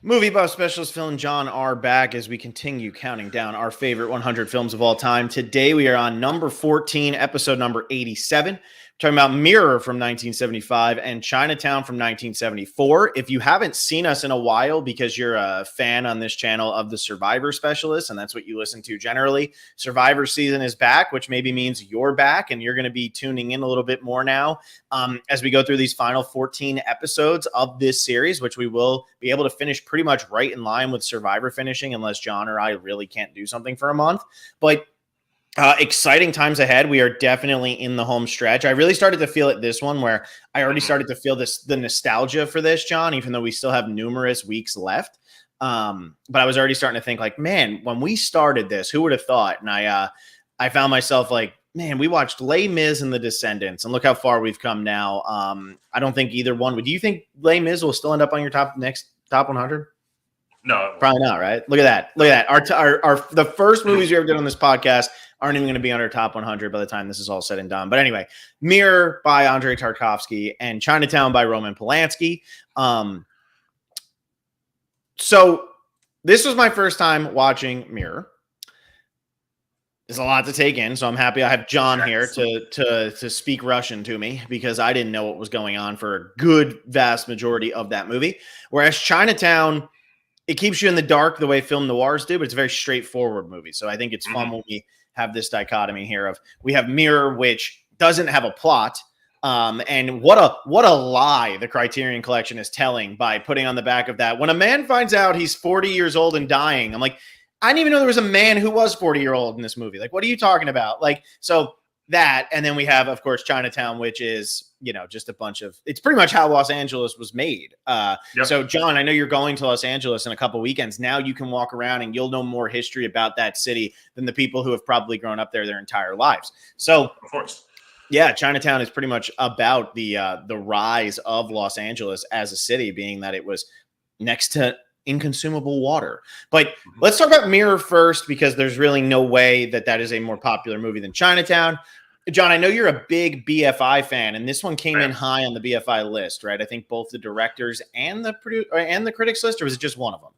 Movie buff specialist Phil and John are back as we continue counting down our favorite 100 films of all time. Today we are on number 14, episode number 87. We're talking about Mirror from 1975 and Chinatown from 1974. If you haven't seen us in a while because you're a fan on this channel of the Survivor Specialist, and that's what you listen to generally, Survivor season is back, which maybe means you're back and you're going to be tuning in a little bit more now as we go through these final 14 episodes of this series, which we will be able to finish pretty much right in line with Survivor finishing, unless John or I really can't do something for a month. But exciting times ahead. We are definitely in the home stretch. I really started to feel it this one where I already started to feel the nostalgia for this, John, even though we still have numerous weeks left. But I was already starting to think like, man, when we started this, who would have thought? And I found myself like, man, we watched Les Mis and The Descendants, and look how far we've come now. I don't think either one would. Do you think Les Mis will still end up on your top 100? No, probably not. Right? Look at that. Look at that. Our the first movies we ever did on this podcast aren't even going to be on our top 100 by the time this is all said and done. But anyway, Mirror by Andrei Tarkovsky and Chinatown by Roman Polanski. So this was my first time watching Mirror. There's a lot to take in, so I'm happy I have John here to speak Russian to me because I didn't know what was going on for a good vast majority of that movie. Whereas Chinatown, it keeps you in the dark the way film noirs do, but it's a very straightforward movie. So I think it's fun when we have this dichotomy here of we have Mirror, which doesn't have a plot. And what a lie the Criterion Collection is telling by putting on the back of that. When a man finds out he's 40 years old and dying, I'm like, I didn't even know there was a man who was 40-year-old in this movie. Like, what are you talking about? Like, so that, and then we have, of course, Chinatown, which is, just a bunch of, it's pretty much how Los Angeles was made. Yep. So, John, I know you're going to Los Angeles in a couple weekends. Now you can walk around and you'll know more history about that city than the people who have probably grown up there their entire lives. So, of course. Yeah, Chinatown is pretty much about the rise of Los Angeles as a city, being that it was next to inconsumable water. But let's talk about Mirror first, because there's really no way that is a more popular movie than Chinatown. John, I know you're a big BFI fan, and this one came in high on the BFI list, right? I think both the directors and the critics list, or was it just one of them?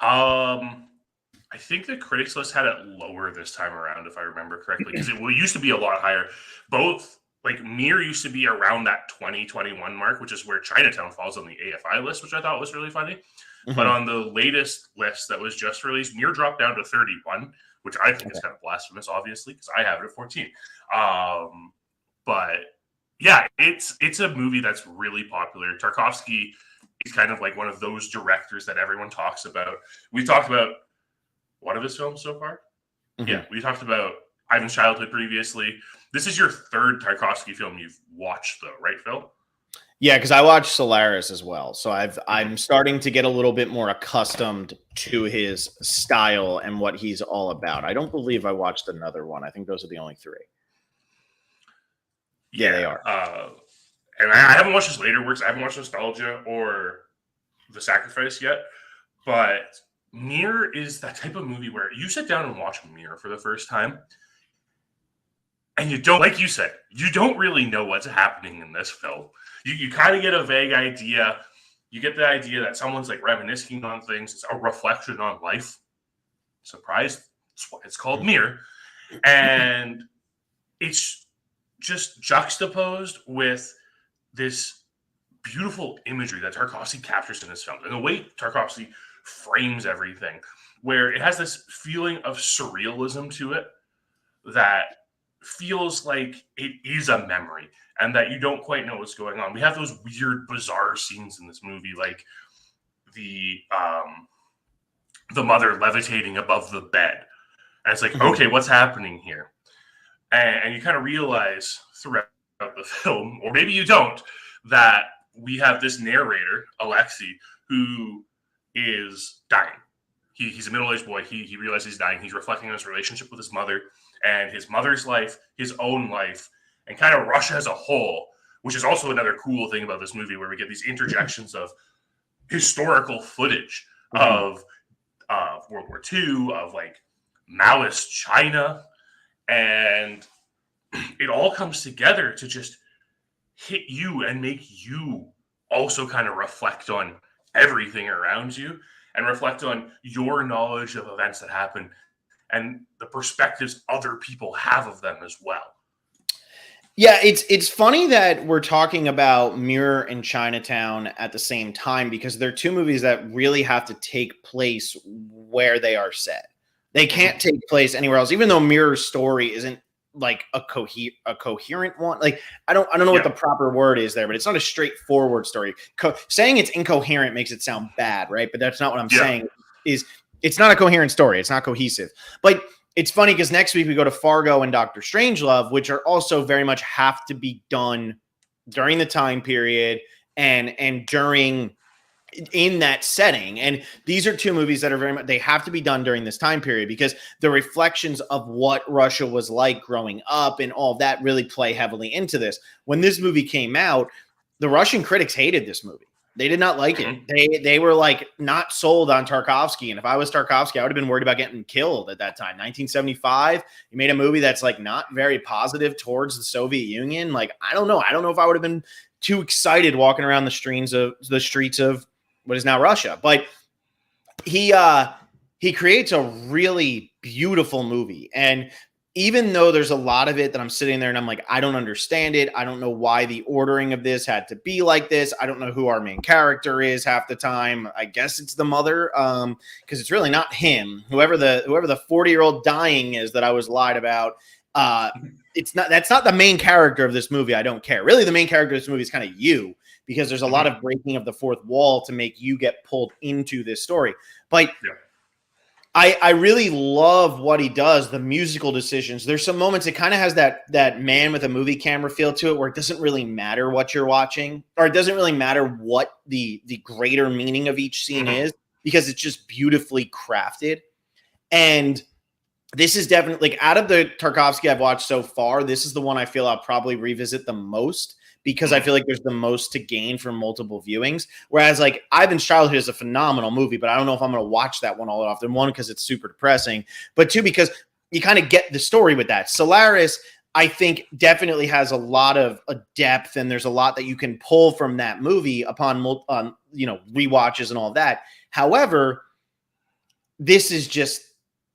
I think the critics list had it lower this time around, if I remember correctly, because it used to be a lot higher. Both, like, Mirror used to be around that 2021 mark, which is where Chinatown falls on the AFI list, which I thought was really funny. But on the latest list that was just released, Mirror dropped down to 31, which I think is kind of blasphemous, obviously, because I have it at 14. But yeah, it's a movie that's really popular. Tarkovsky is kind of like one of those directors that everyone talks about. We talked about one of his films so far. Yeah, we talked about Ivan's Childhood previously. This is your third Tarkovsky film you've watched, though, right, Phil? Yeah, because I watched Solaris as well. So I'm starting to get a little bit more accustomed to his style and what he's all about. I don't believe I watched another one. I think those are the only three. Yeah, they are. And I haven't watched his later works. I haven't watched Nostalgia or The Sacrifice yet. But Mirror is that type of movie where you sit down and watch Mirror for the first time, and you don't, like you said, you don't really know what's happening in this film. You kind of get a vague idea. You get the idea that someone's like reminiscing on things. It's a reflection on life. Surprise. That's why it's called Mirror. And it's just juxtaposed with this beautiful imagery that Tarkovsky captures in this film. And the way Tarkovsky frames everything, where it has this feeling of surrealism to it that feels like it is a memory and that you don't quite know what's going on. We have those weird, bizarre scenes in this movie, like the mother levitating above the bed. And it's like, okay, what's happening here? And you kind of realize throughout the film, or maybe you don't, that we have this narrator, Alexei, who is dying. He's a middle-aged boy. He realizes he's dying. He's reflecting on his relationship with his mother and his mother's life, his own life, and kind of Russia as a whole, which is also another cool thing about this movie, where we get these interjections of historical footage of World War II, of like Maoist China, and it all comes together to just hit you and make you also kind of reflect on everything around you. and reflect on your knowledge of events that happen and the perspectives other people have of them as well. Yeah, it's funny that we're talking about Mirror and Chinatown at the same time, because they're two movies that really have to take place where they are set. They can't take place anywhere else, even though Mirror's story isn't like a coherent one. Like I don't know what the proper word is there, but it's not a straightforward story. Saying it's incoherent makes it sound bad, right? But that's not what I'm saying. It's not a coherent story. It's not cohesive. But it's funny because next week we go to Fargo and Dr. Strangelove, which are also very much have to be done during the time period and during in that setting. And these are two movies that are very much, they have to be done during this time period because the reflections of what Russia was like growing up and all of that really play heavily into this. When this movie came out, the Russian critics hated this movie. They did not like it. They were like not sold on Tarkovsky. And if I was Tarkovsky, I would have been worried about getting killed at that time. 1975, he made a movie that's like not very positive towards the Soviet Union. Like, I don't know. I don't know if I would have been too excited walking around the streets of what is now Russia. But he creates a really beautiful movie. And even though there's a lot of it that I'm sitting there and I'm like, I don't understand it. I don't know why the ordering of this had to be like this. I don't know who our main character is half the time. I guess it's the mother, because it's really not him. Whoever the 40-year-old dying is that I was lied about. That's not the main character of this movie. I don't care. Really, the main character of this movie is kind of you, because there's a lot of breaking of the fourth wall to make you get pulled into this story. But I really love what he does, the musical decisions. There's some moments it kind of has that man with a movie camera feel to it, where it doesn't really matter what you're watching, or it doesn't really matter what the greater meaning of each scene is, because it's just beautifully crafted. And this is definitely, like, out of the Tarkovsky I've watched so far, this is the one I feel I'll probably revisit the most, because I feel like there's the most to gain from multiple viewings. Whereas, like, Ivan's Childhood is a phenomenal movie, but I don't know if I'm going to watch that one all that often. One, because it's super depressing, but two, because you kind of get the story with that. Solaris, I think, definitely has a lot of depth, and there's a lot that you can pull from that movie upon rewatches and all of that. However, this is just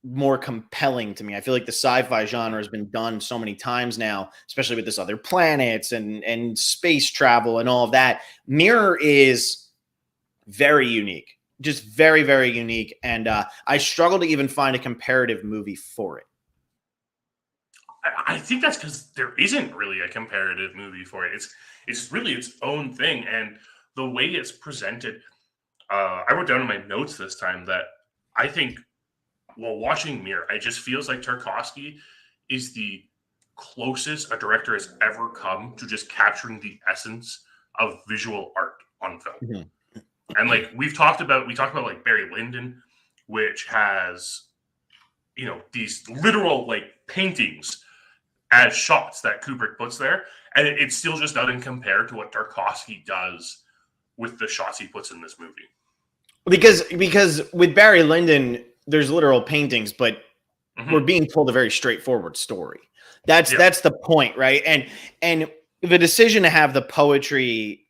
more compelling to me. I feel like the sci-fi genre has been done so many times now, especially with this other planets and space travel and all of that. Mirror is very unique, just very, very unique. And I struggle to even find a comparative movie for it. I think that's because there isn't really a comparative movie for it. It's really its own thing. And the way it's presented, I wrote down in my notes this time that I think, while watching Mirror, it just feels like Tarkovsky is the closest a director has ever come to just capturing the essence of visual art on film. And like we talked about like Barry Lyndon, which has, these literal like paintings as shots that Kubrick puts there, and it still just doesn't compare to what Tarkovsky does with the shots he puts in this movie. Because with Barry Lyndon, there's literal paintings, but we're being told a very straightforward story. That's the point, right? And the decision to have the poetry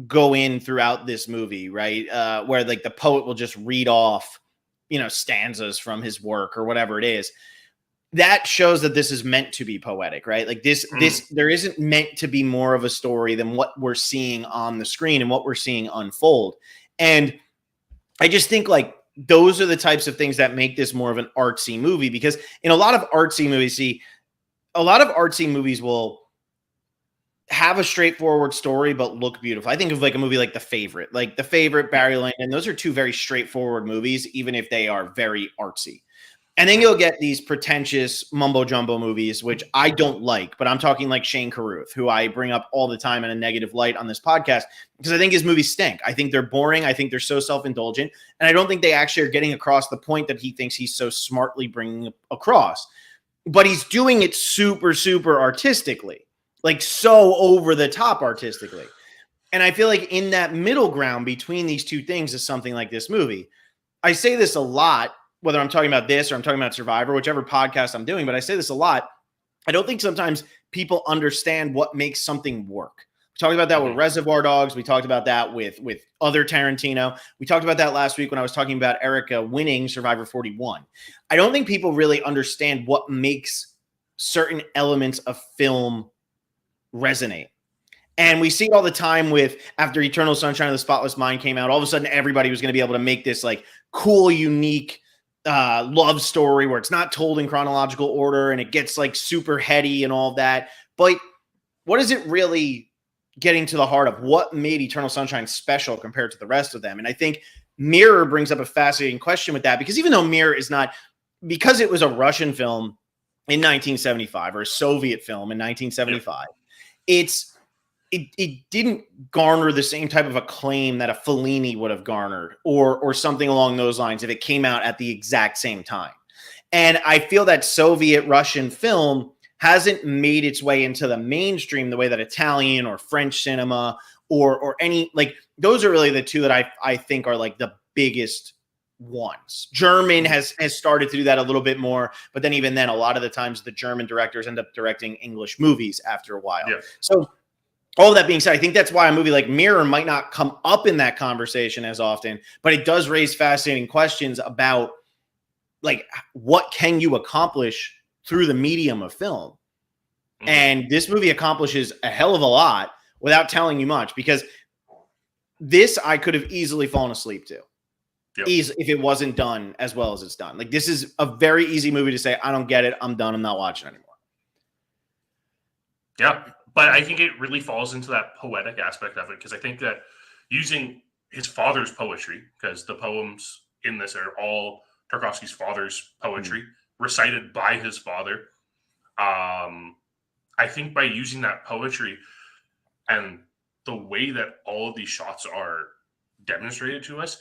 go in throughout this movie, right? Where like the poet will just read off, stanzas from his work or whatever it is. That shows that this is meant to be poetic, right? Like this there isn't meant to be more of a story than what we're seeing on the screen and what we're seeing unfold. And I just think like those are the types of things that make this more of an artsy movie, because in a lot of artsy movies, will have a straightforward story but look beautiful. I think of like a movie like The Favorite, Barry Lyndon. Those are two very straightforward movies, even if they are very artsy. And then you'll get these pretentious mumbo jumbo movies, which I don't like, but I'm talking like Shane Carruth, who I bring up all the time in a negative light on this podcast, because I think his movies stink. I think they're boring. I think they're so self-indulgent. And I don't think they actually are getting across the point that he thinks he's so smartly bringing across. But he's doing it super, super artistically, like so over the top artistically. And I feel like in that middle ground between these two things is something like this movie. I say this a lot, whether I'm talking about this or I'm talking about Survivor, whichever podcast I'm doing, but I say this a lot. I don't think sometimes people understand what makes something work. We talked about that with Mhm. Reservoir Dogs. We talked about that with other Tarantino. We talked about that last week when I was talking about Erica winning Survivor 41. I don't think people really understand what makes certain elements of film resonate. And we see it all the time with after Eternal Sunshine of the Spotless Mind came out, all of a sudden everybody was going to be able to make this like cool, unique love story where it's not told in chronological order and it gets like super heady and all that. But what is it really getting to the heart of what made Eternal Sunshine special compared to the rest of them? And I think Mirror brings up a fascinating question with that, because even though Mirror is not, because it was a Russian film in 1975 or a Soviet film in 1975, it didn't garner the same type of acclaim that a Fellini would have garnered or something along those lines if it came out at the exact same time. And I feel that Soviet Russian film hasn't made its way into the mainstream the way that Italian or French cinema or any, like, those are really the two that I think are like the biggest ones. German has started to do that a little bit more, but then even then, a lot of the times the German directors end up directing English movies after a while. Yeah. So all of that being said, I think that's why a movie like Mirror might not come up in that conversation as often, but it does raise fascinating questions about, like, what can you accomplish through the medium of film? Mm-hmm. And this movie accomplishes a hell of a lot without telling you much, because this I could have easily fallen asleep to. Yep. If it wasn't done as well as it's done. Like, this is a very easy movie to say, I don't get it, I'm done, I'm not watching anymore. Yeah. But I think it really falls into that poetic aspect of it, because I think that using his father's poetry, because the poems in this are all Tarkovsky's father's poetry, recited by his father. I think by using that poetry and the way that all of these shots are demonstrated to us,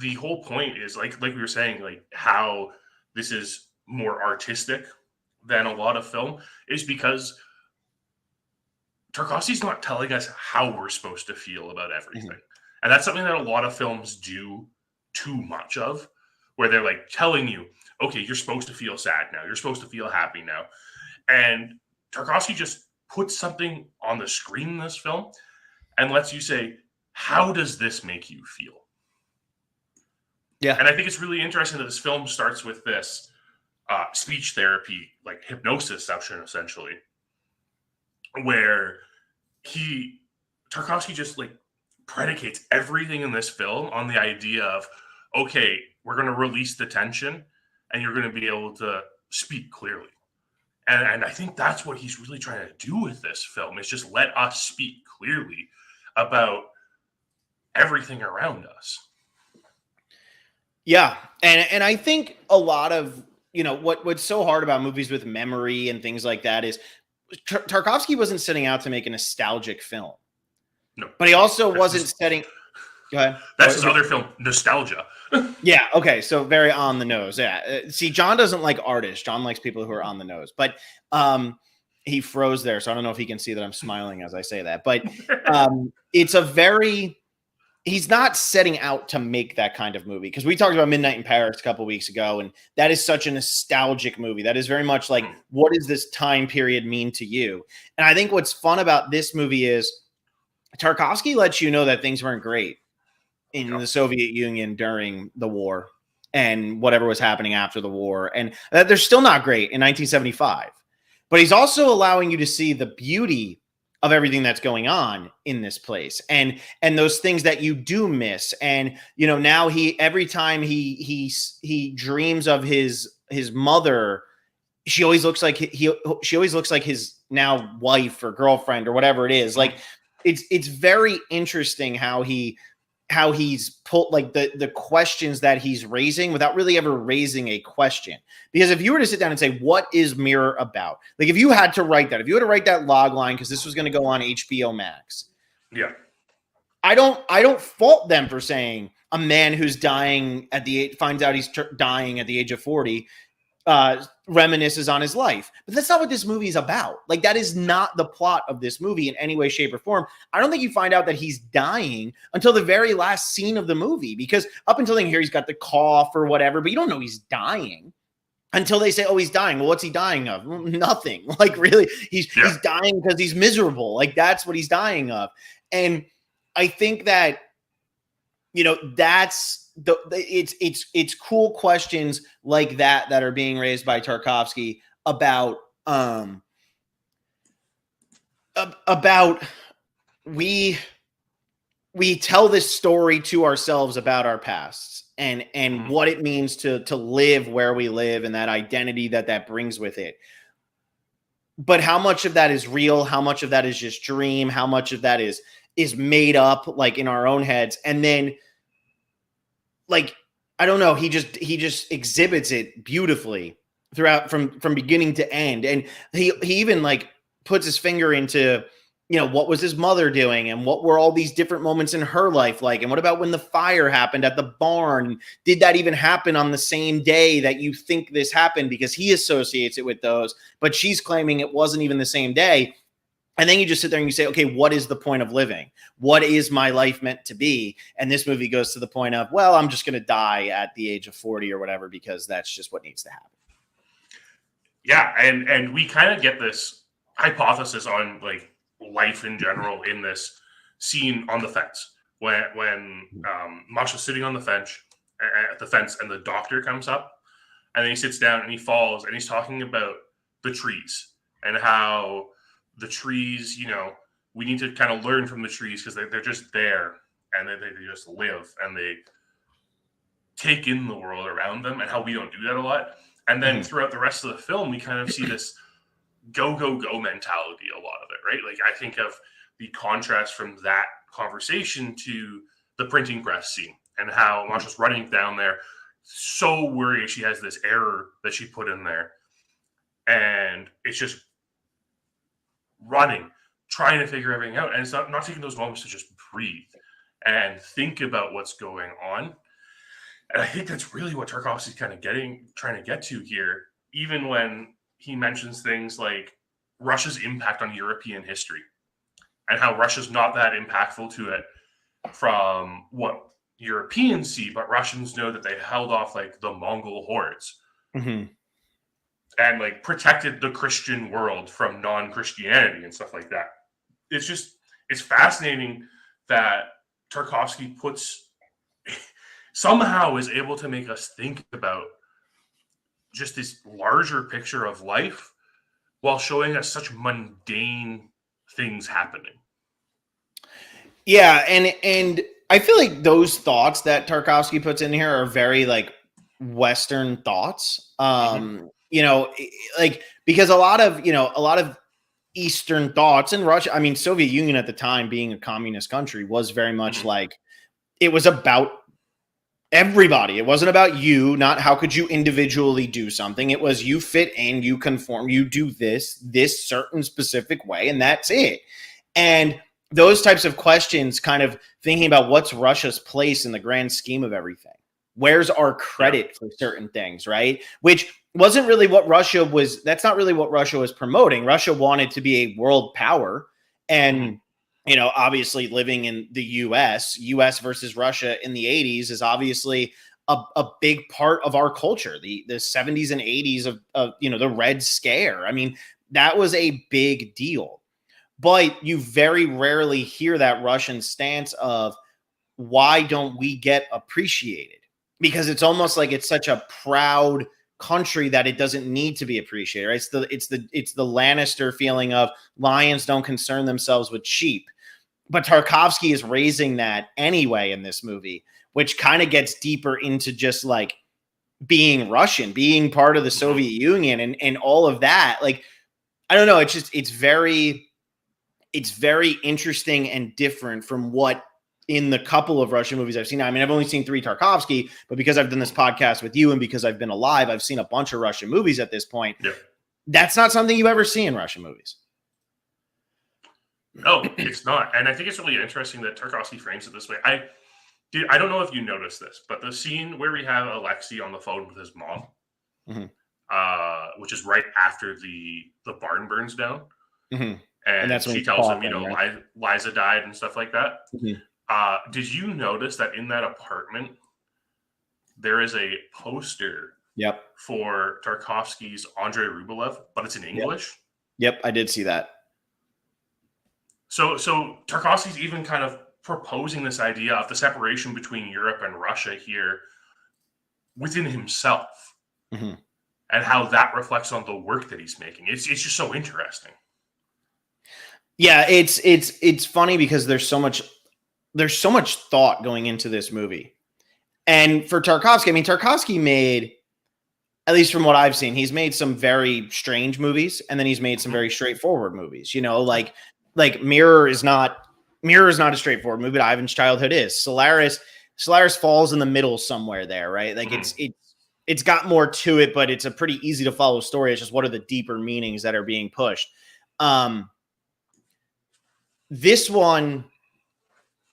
the whole point is, like we were saying, like how this is more artistic than a lot of film is because Tarkovsky's not telling us how we're supposed to feel about everything. Mm-hmm. And that's something that a lot of films do too much of, where they're like telling you, okay, you're supposed to feel sad now. You're supposed to feel happy now. And Tarkovsky just puts something on the screen in this film and lets you say, how does this make you feel? Yeah. And I think it's really interesting that this film starts with this speech therapy, like hypnosis session, essentially, where Tarkovsky just like predicates everything in this film on the idea of, okay, we're going to release the tension and you're going to be able to speak clearly. And I think that's what he's really trying to do with this film, is just let us speak clearly about everything around us. Yeah. And I think a lot of, what's so hard about movies with memory and things like that is Tarkovsky wasn't setting out to make a nostalgic film. No. But he also wasn't setting... Go ahead. That's his other film, Nostalgia. Yeah, okay, so very on the nose. Yeah. See, John doesn't like artists. John likes people who are on the nose. But he froze there, so I don't know if he can see that I'm smiling as I say that. But it's a very... He's not setting out to make that kind of movie, because we talked about Midnight in Paris a couple of weeks ago, and that is such a nostalgic movie. That is very much like, what does this time period mean to you? And I think what's fun about this movie is Tarkovsky lets you know that things weren't great in the Soviet Union during the war and whatever was happening after the war, and that they're still not great in 1975. But he's also allowing you to see the beauty of everything that's going on in this place and those things that you do miss. And, now every time he dreams of his mother, she always looks like she always looks like his now wife or girlfriend or whatever it is. Like, it's very interesting how he's pulled, like, the questions that he's raising without really ever raising a question. Because if you were to sit down and say, what is Mirror about? Like, if you had to write that log line, because this was going to go on HBO Max. Yeah. I don't fault them for saying a man who's dying finds out he's dying at the age of 40, reminisces on his life. But that's not what this movie is about. Like, that is not the plot of this movie in any way, shape, or form. I don't think you find out that he's dying until the very last scene of the movie, because up until then here he's got the cough or whatever, but you don't know he's dying. until they say, oh, he's dying. Well, what's he dying of? Well, nothing. Like, really, he's dying because he's miserable. Like, that's what he's dying of. And I think that, you know, that's it's cool questions like that are being raised by Tarkovsky about we tell this story to ourselves about our pasts and what it means to live where we live and that identity that brings with it. But how much of that is real? How much of that is just dream? How much of that is made up, like in our own heads? And then, like, I don't know, he just exhibits it beautifully throughout from beginning to end. And he even like puts his finger into, you know, what was his mother doing and what were all these different moments in her life like? And what about when the fire happened at the barn? Did that even happen on the same day that you think this happened? Because he associates it with those, but she's claiming it wasn't even the same day. And then you just sit there and you say, okay, what is the point of living? What is my life meant to be? And this movie goes to the point of, well, I'm just going to die at the age of 40 or whatever, because that's just what needs to happen. Yeah. And we kind of get this hypothesis on like life in general in this scene on the fence when Masha's sitting on the fence and the doctor comes up and then he sits down and he falls and he's talking about the trees and how the trees, you know, we need to kind of learn from the trees because they're just there and they just live and they take in the world around them, and how we don't do that a lot. And then throughout the rest of the film, we kind of see this go mentality, a lot of it, right? Like, I think of the contrast from that conversation to the printing press scene and how Masha's running down there, so worried she has this error that she put in there. And it's just running, trying to figure everything out. And it's not taking those moments to just breathe and think about what's going on. And I think that's really what Tarkovsky's kind of trying to get to here, even when he mentions things like Russia's impact on European history and how Russia's not that impactful to it from what Europeans see, but Russians know that they held off like the Mongol hordes and like protected the Christian world from non-Christianity and stuff like that. It's fascinating that Tarkovsky somehow is able to make us think about just this larger picture of life while showing us such mundane things happening. Yeah, and I feel like those thoughts that Tarkovsky puts in here are very like Western thoughts. You know, like, because a lot of Eastern thoughts in Russia, I mean, Soviet Union at the time being a communist country was very much like, it was about everybody. It wasn't about you, not how could you individually do something. It was you fit in, you conform, you do this certain specific way, and that's it. And those types of questions, kind of thinking about what's Russia's place in the grand scheme of everything. Where's our credit for certain things, right? Which wasn't really what Russia was. That's not really what Russia was promoting. Russia wanted to be a world power. And, you know, obviously living in the US versus Russia in the 80s is obviously a big part of our culture. The 70s and 80s of, you know, the Red Scare. I mean, that was a big deal. But you very rarely hear that Russian stance of, why don't we get appreciated? Because it's almost like it's such a proud country that it doesn't need to be appreciated, right? It's the Lannister feeling of lions don't concern themselves with sheep. But Tarkovsky is raising that anyway in this movie, which kind of gets deeper into just like being Russian, being part of the Soviet Union and all of that. Like, I don't know. It's very interesting and different from what in the couple of Russian movies I've seen. I mean, I've only seen 3 Tarkovsky, but because I've done this podcast with you and because I've been alive, I've seen a bunch of Russian movies at this point. Yeah. That's not something you ever see in Russian movies. No, it's not. And I think it's really interesting that Tarkovsky frames it this way. I don't know if you noticed this, but the scene where we have Alexei on the phone with his mom, which is right after the barn burns down. And that's when she tells him, you know, right? Liza died and stuff like that. Did you notice that in that apartment, there is a poster Yep. for Tarkovsky's Andrei Rublev, but it's in English. Yep, I did see that. So Tarkovsky's even kind of proposing this idea of the separation between Europe and Russia here within himself, Mm-hmm. and how that reflects on the work that he's making. It's just so interesting. Yeah, it's funny because there's so much thought going into this movie. And for Tarkovsky, I mean, Tarkovsky made, at least from what I've seen, he's made some very strange movies, and then he's made some very straightforward movies. You know, like Mirror is not a straightforward movie, but Ivan's Childhood is. Solaris falls in the middle somewhere there, right? Like it's got more to it, but it's a pretty easy to follow story. It's just what are the deeper meanings that are being pushed. This one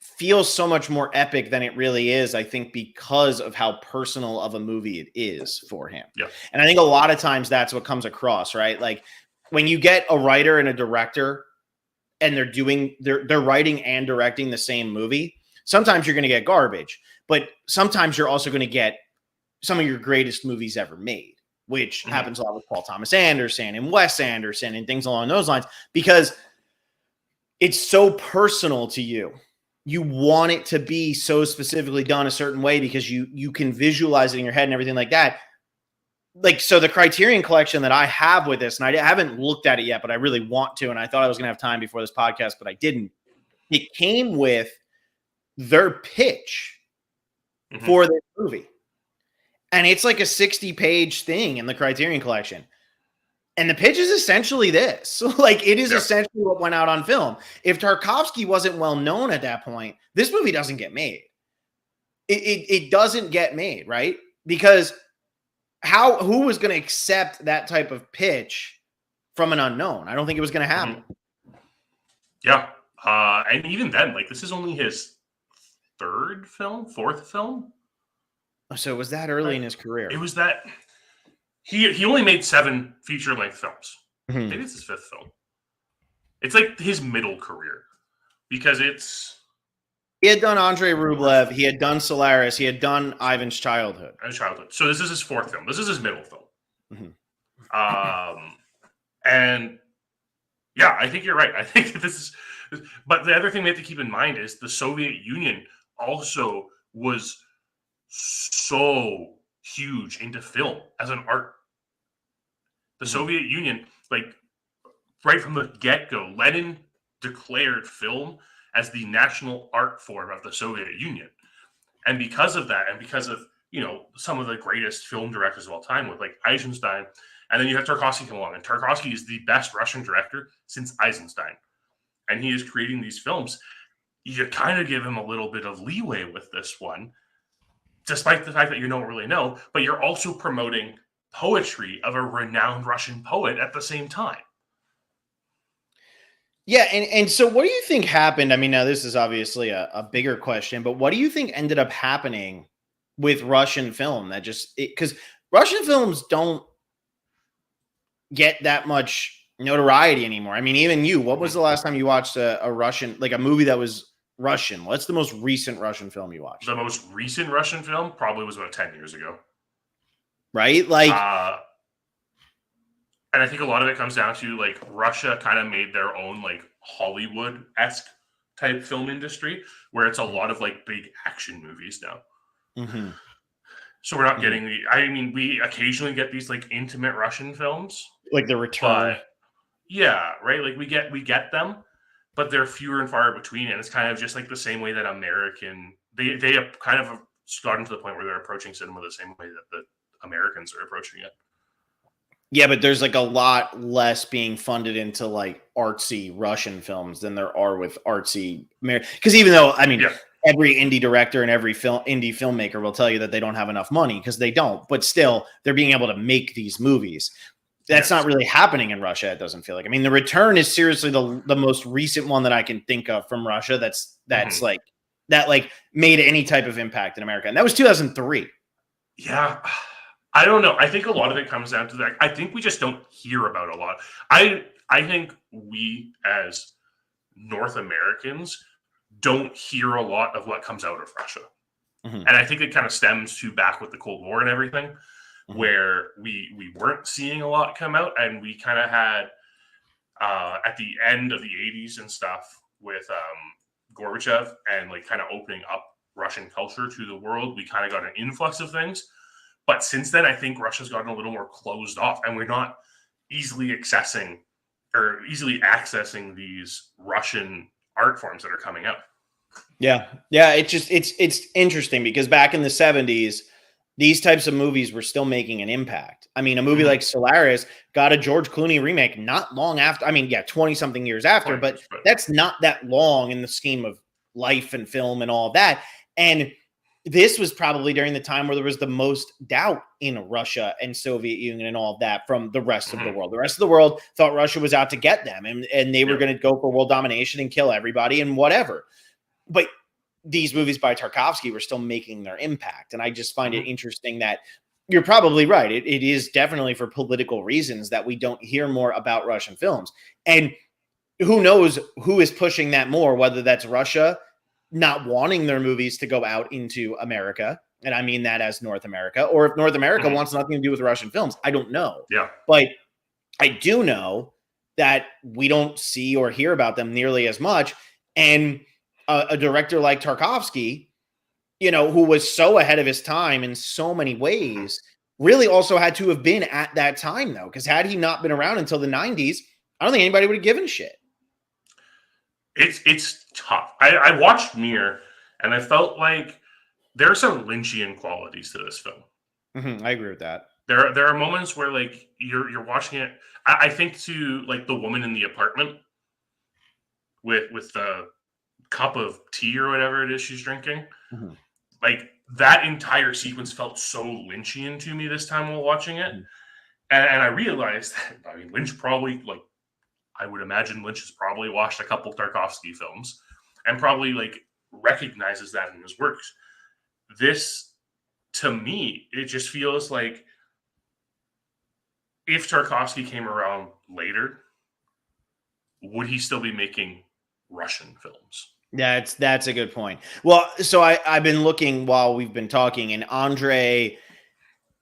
feels so much more epic than it really is, I think, because of how personal of a movie it is for him. Yeah. And I think a lot of times that's what comes across, right? Like when you get a writer and a director and they're writing and directing the same movie, sometimes you're going to get garbage, but sometimes you're also going to get some of your greatest movies ever made, which happens a lot with Paul Thomas Anderson and Wes Anderson and things along those lines, because it's so personal to you. You want it to be so specifically done a certain way because you can visualize it in your head and everything like that. Like, so the Criterion Collection that I have with this, and I haven't looked at it yet, but I really want to, and I thought I was going to have time before this podcast, but I didn't. It came with their pitch for this movie. And it's like a 60-page thing in the Criterion Collection. And the pitch is essentially this. Like, it is essentially what went out on film. If Tarkovsky wasn't well known at that point, this movie doesn't get made. It doesn't get made, right? Because who was going to accept that type of pitch from an unknown? I don't think it was going to happen. Yeah. And even then, like, this is only his fourth film. So it was that early in his career. It was that he only made 7 feature-length films. Maybe it's his 5th film. It's like his middle career, because he had done Andrei Rublev, he had done Solaris, he had done Ivan's Childhood. So this is his 4th film. This is his middle film. And yeah, I think you're right. I think this is. But the other thing we have to keep in mind is the Soviet Union also was so huge into film as an art. The Soviet Union, like right from the get-go, Lenin declared film as the national art form of the Soviet Union. And because of that, and because of, some of the greatest film directors of all time, with like Eisenstein, and then you have Tarkovsky come along, and Tarkovsky is the best Russian director since Eisenstein. And he is creating these films. You kind of give him a little bit of leeway with this one, despite the fact that you don't really know, but you're also promoting poetry of a renowned Russian poet at the same time. Yeah, and so what do you think happened? I mean, now this is obviously a bigger question, but what do you think ended up happening with Russian film that because Russian films don't get that much notoriety anymore? I mean, even you, what was the last time you watched a Russian, like a movie that was Russian? What's the most recent Russian film you watched? The most recent Russian film probably was about 10 years ago. Right? Like, and I think a lot of it comes down to like Russia kind of made their own like Hollywood-esque type film industry where it's a lot of like big action movies now. So we're not getting we occasionally get these like intimate Russian films, like The Return. Yeah, right. Like we get them, but they're fewer and far between, and it's kind of just like the same way that they have kind of gotten to the point where they're approaching cinema the same way that the Americans are approaching it. Yeah, but there's like a lot less being funded into like artsy Russian films than there are with artsy American. Because even though, I mean, every indie director and every indie filmmaker will tell you that they don't have enough money, because they don't, but still they're being able to make these movies. That's not really happening in Russia, it doesn't feel like. I mean, The Return is seriously the most recent one that I can think of from Russia that's like that like made any type of impact in America. And that was 2003. Yeah. I don't know. I think a lot of it comes down to that. I think we just don't hear about it a lot. I think we as North Americans don't hear a lot of what comes out of Russia. And I think it kind of stems to back with the Cold War and everything. where we weren't seeing a lot come out, and we kind of had at the end of the 80s and stuff with Gorbachev and like kind of opening up Russian culture to the world, we kind of got an influx of things. But since then, I think Russia's gotten a little more closed off, and we're not easily accessing these Russian art forms that are coming out. Yeah. It's interesting because back in the 70s, these types of movies were still making an impact. I mean, a movie like Solaris got a George Clooney remake not long after. I mean, 20 something years after, but that's not that long in the scheme of life and film and all of that. And this was probably during the time where there was the most doubt in Russia and Soviet Union and all of that from the rest of the world. The rest of the world thought Russia was out to get them, and they were going to go for world domination and kill everybody and whatever. But these movies by Tarkovsky were still making their impact. And I just find it interesting that you're probably right. It is definitely for political reasons that we don't hear more about Russian films. And who knows who is pushing that more, whether that's Russia not wanting their movies to go out into America. And I mean that as North America, or if North America wants nothing to do with Russian films. I don't know. Yeah. But I do know that we don't see or hear about them nearly as much. And a director like Tarkovsky, who was so ahead of his time in so many ways, really also had to have been at that time, though, because had he not been around until the 90s, I don't think anybody would have given a shit. It's tough. I watched Mir, and I felt like there are some Lynchian qualities to this film. I agree with that. There are moments where like you're watching it. I think to like the woman in the apartment with the cup of tea or whatever it is she's drinking. Like that entire sequence felt so Lynchian to me this time while watching it. And I realized that, Lynch probably, like, I would imagine Lynch has probably watched a couple Tarkovsky films and probably like recognizes that in his works. This, to me, it just feels like if Tarkovsky came around later, would he still be making Russian films? That's a good point. Well, so I've been looking while we've been talking, and Andrei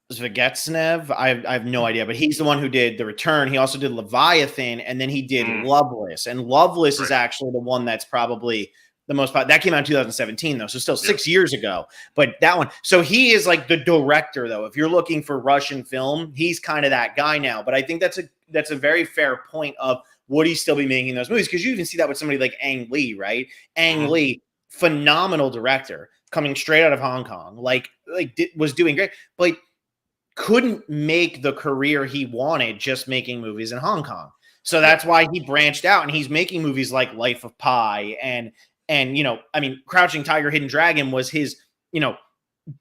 Tarkovsky, I have no idea, but he's the one who did The Return. He also did Leviathan, and then he did Loveless. And Loveless is actually the one that's probably the most popular. That came out in 2017, though, so still 6 years ago. But that one, so he is like the director, though. If you're looking for Russian film, he's kind of that guy now. But I think that's a very fair point of would he still be making those movies? Because you even see that with somebody like Ang Lee, right? Ang Lee, phenomenal director, coming straight out of Hong Kong, was doing great, but couldn't make the career he wanted just making movies in Hong Kong. So that's why he branched out, and he's making movies like Life of Pi and Crouching Tiger, Hidden Dragon was his,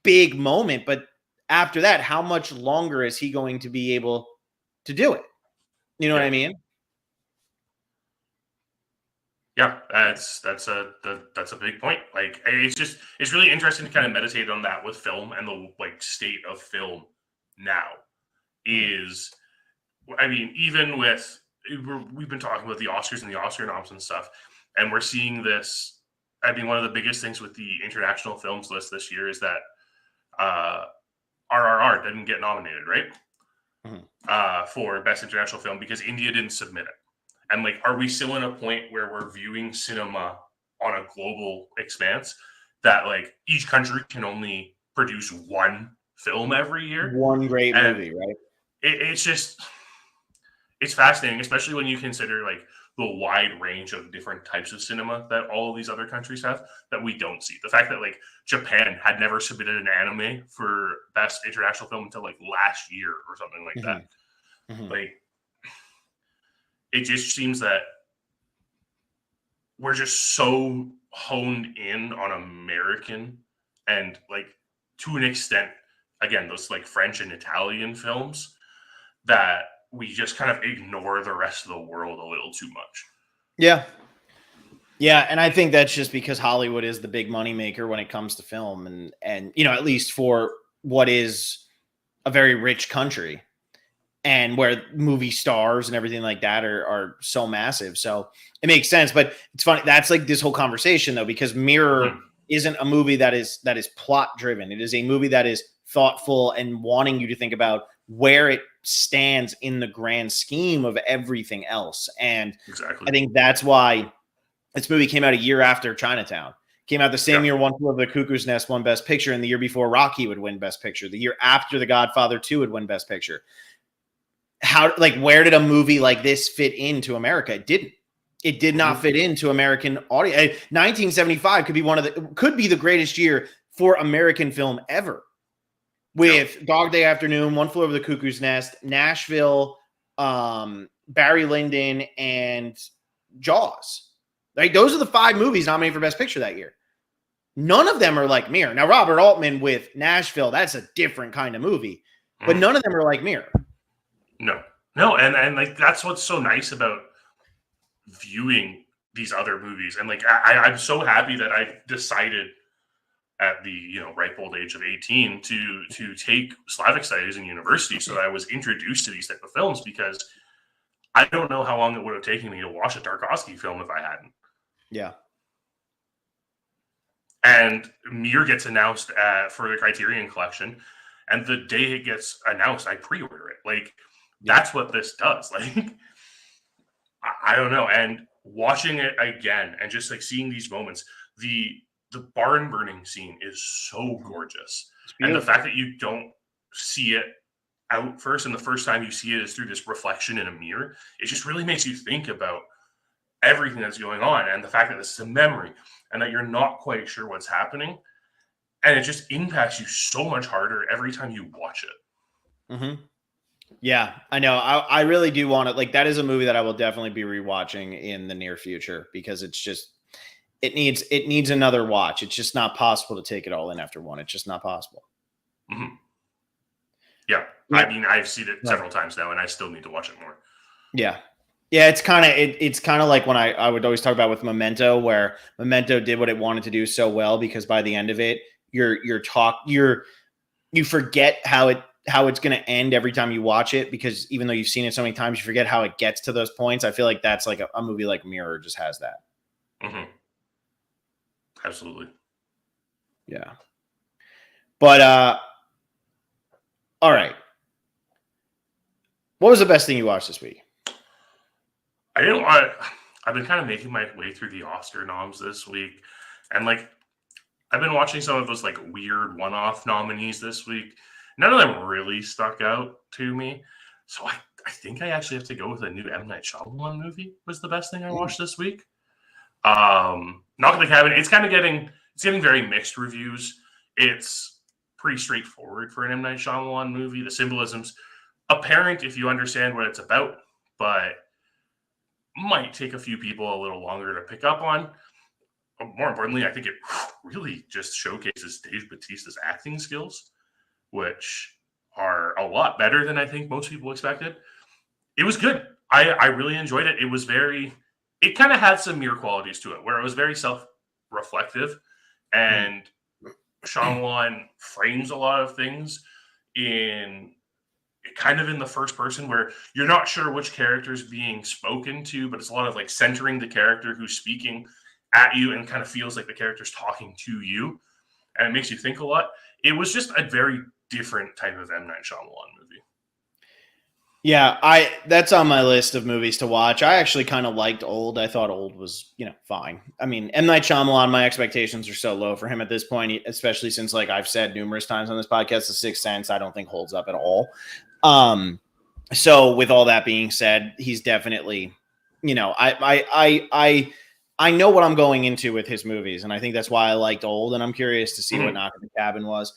big moment. But after that, how much longer is he going to be able to do it? You know what I mean? Yeah, that's a big point. Like, it's really interesting to kind of meditate on that with film and the like state of film now. Is, even with we've been talking about the Oscars and the Oscar noms and stuff, and we're seeing this. One of the biggest things with the international films list this year is that RRR didn't get nominated, right? For Best International Film because India didn't submit it. And like, are we still in a point where we're viewing cinema on a global expanse that like each country can only produce one film every year? One great movie, right? It's fascinating, especially when you consider like the wide range of different types of cinema that all of these other countries have that we don't see. The fact that like Japan had never submitted an anime for Best International Film until like last year or something like that. Like, it just seems that we're just so honed in on American and like to an extent, again, those like French and Italian films that we just kind of ignore the rest of the world a little too much. Yeah. Yeah. And I think that's just because Hollywood is the big money maker when it comes to film and, at least for what is a very rich country. And where movie stars and everything like that are so massive. So it makes sense. But it's funny. That's like this whole conversation, though, because Mirror isn't a movie that is plot driven. It is a movie that is thoughtful and wanting you to think about where it stands in the grand scheme of everything else. And Exactly. I think that's why this movie came out a year after Chinatown. Came out the same year One Flew Over the Cuckoo's Nest won Best Picture, and the year before Rocky would win Best Picture. The year after The Godfather 2 would win Best Picture. Where did a movie like this fit into America? It didn't. It did not fit into American audience. 1975 could be the greatest year for American film ever. With Dog Day Afternoon, One Flew Over the Cuckoo's Nest, Nashville, Barry Lyndon, and Jaws. Like, those are the 5 movies nominated for Best Picture that year. None of them are like Mirror. Now, Robert Altman with Nashville, that's a different kind of movie. But none of them are like Mirror. No, and like that's what's so nice about viewing these other movies. And like I'm so happy that I decided at the ripe old age of 18 to take Slavic studies in university, so that I was introduced to these type of films, because I don't know how long it would have taken me to watch a Tarkovsky film if I hadn't. Yeah. And Mir gets announced for the Criterion Collection, and the day it gets announced, I pre-order it. Like, that's what this does. Like, I don't know. And watching it again and just like seeing these moments, the barn burning scene is so gorgeous. And the fact that you don't see it out first, and the first time you see it is through this reflection in a mirror, it just really makes you think about everything that's going on, and the fact that this is a memory and that you're not quite sure what's happening. And it just impacts you so much harder every time you watch it. Mm-hmm. Yeah, I know. I really do want it. Like, that is a movie that I will definitely be rewatching in the near future, because it's just, it needs another watch. It's just not possible to take it all in after one. It's just not possible. Mm-hmm. Yeah. I mean, I've seen it several times now, and I still need to watch it more. Yeah. Yeah, it's kind of like when I would always talk about with Memento, where Memento did what it wanted to do so well, because by the end of it, you forget how it's going to end every time you watch it, because even though you've seen it so many times, you forget how it gets to those points. I feel like that's like a movie like Mirror just has that. Mm-hmm. Absolutely. Yeah. But all right. What was the best thing you watched this week? I've been kind of making my way through the Oscar noms this week, and like I've been watching some of those like weird one-off nominees this week. None of them really stuck out to me, so I think I actually have to go with a new M. Night Shyamalan movie was the best thing I watched this week. Knock at the Cabin. It's getting very mixed reviews. It's pretty straightforward for an M. Night Shyamalan movie. The symbolism's apparent if you understand what it's about, but might take a few people a little longer to pick up on. More importantly, I think it really just showcases Dave Bautista's acting skills, which are a lot better than I think most people expected. It was good. I really enjoyed it. It kind of had some Mir qualities to it, where it was very self-reflective, and Shyamalan frames a lot of things in kind of in the first person, where you're not sure which character is being spoken to, but it's a lot of like centering the character who's speaking at you, and kind of feels like the character's talking to you, and it makes you think a lot. It was just a very different type of M. Night Shyamalan movie. Yeah, that's on my list of movies to watch. I actually kind of liked Old. I thought Old was, fine. I mean, M. Night Shyamalan, my expectations are so low for him at this point, especially since, like I've said numerous times on this podcast, The Sixth Sense I don't think holds up at all. So with all that being said, he's definitely, I know what I'm going into with his movies, and I think that's why I liked Old, and I'm curious to see what Knock at the Cabin was.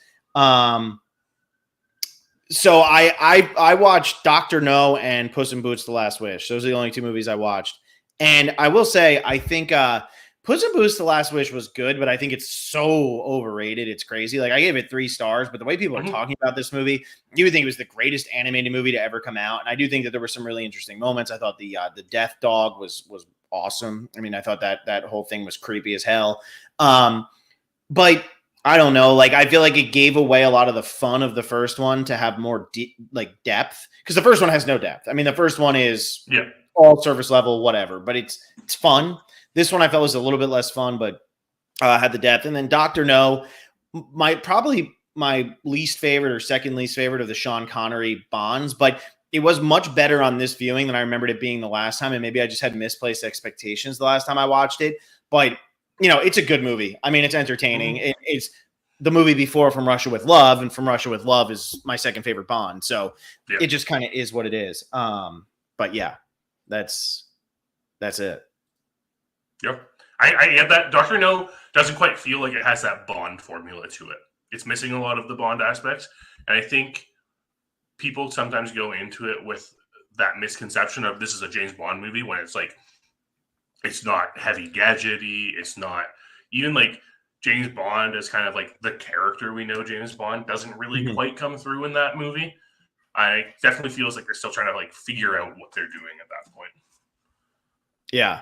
So I watched Dr. No and Puss in Boots: The Last Wish. Those are the only 2 movies I watched. And I will say, I think Puss in Boots: The Last Wish was good, but I think it's so overrated. It's crazy. Like, I gave it 3 stars, but the way people are talking about this movie, you would think it was the greatest animated movie to ever come out. And I do think that there were some really interesting moments. I thought the death dog was awesome. I mean, I thought that whole thing was creepy as hell. But I don't know. Like, I feel like it gave away a lot of the fun of the first one to have more depth, because the first one has no depth. I mean, the first one is all surface level, whatever, but it's fun. This one I felt was a little bit less fun, but had the depth. And then Dr. No, probably my least favorite or second least favorite of the Sean Connery Bonds, but it was much better on this viewing than I remembered it being the last time. And maybe I just had misplaced expectations the last time I watched it. But, it's a good movie. I mean, it's entertaining. Mm-hmm. It's the movie before From Russia with Love, and From Russia with Love is my second favorite Bond. So it just kind of is what it is. But yeah, that's it. Yep. I get that. Dr. No doesn't quite feel like it has that Bond formula to it. It's missing a lot of the Bond aspects. And I think people sometimes go into it with that misconception of this is a James Bond movie when it's like, it's not heavy gadgety. It's not even like James Bond as kind of like the character we know James Bond doesn't really quite come through in that movie. I definitely feels like they're still trying to like figure out what they're doing at that point. Yeah.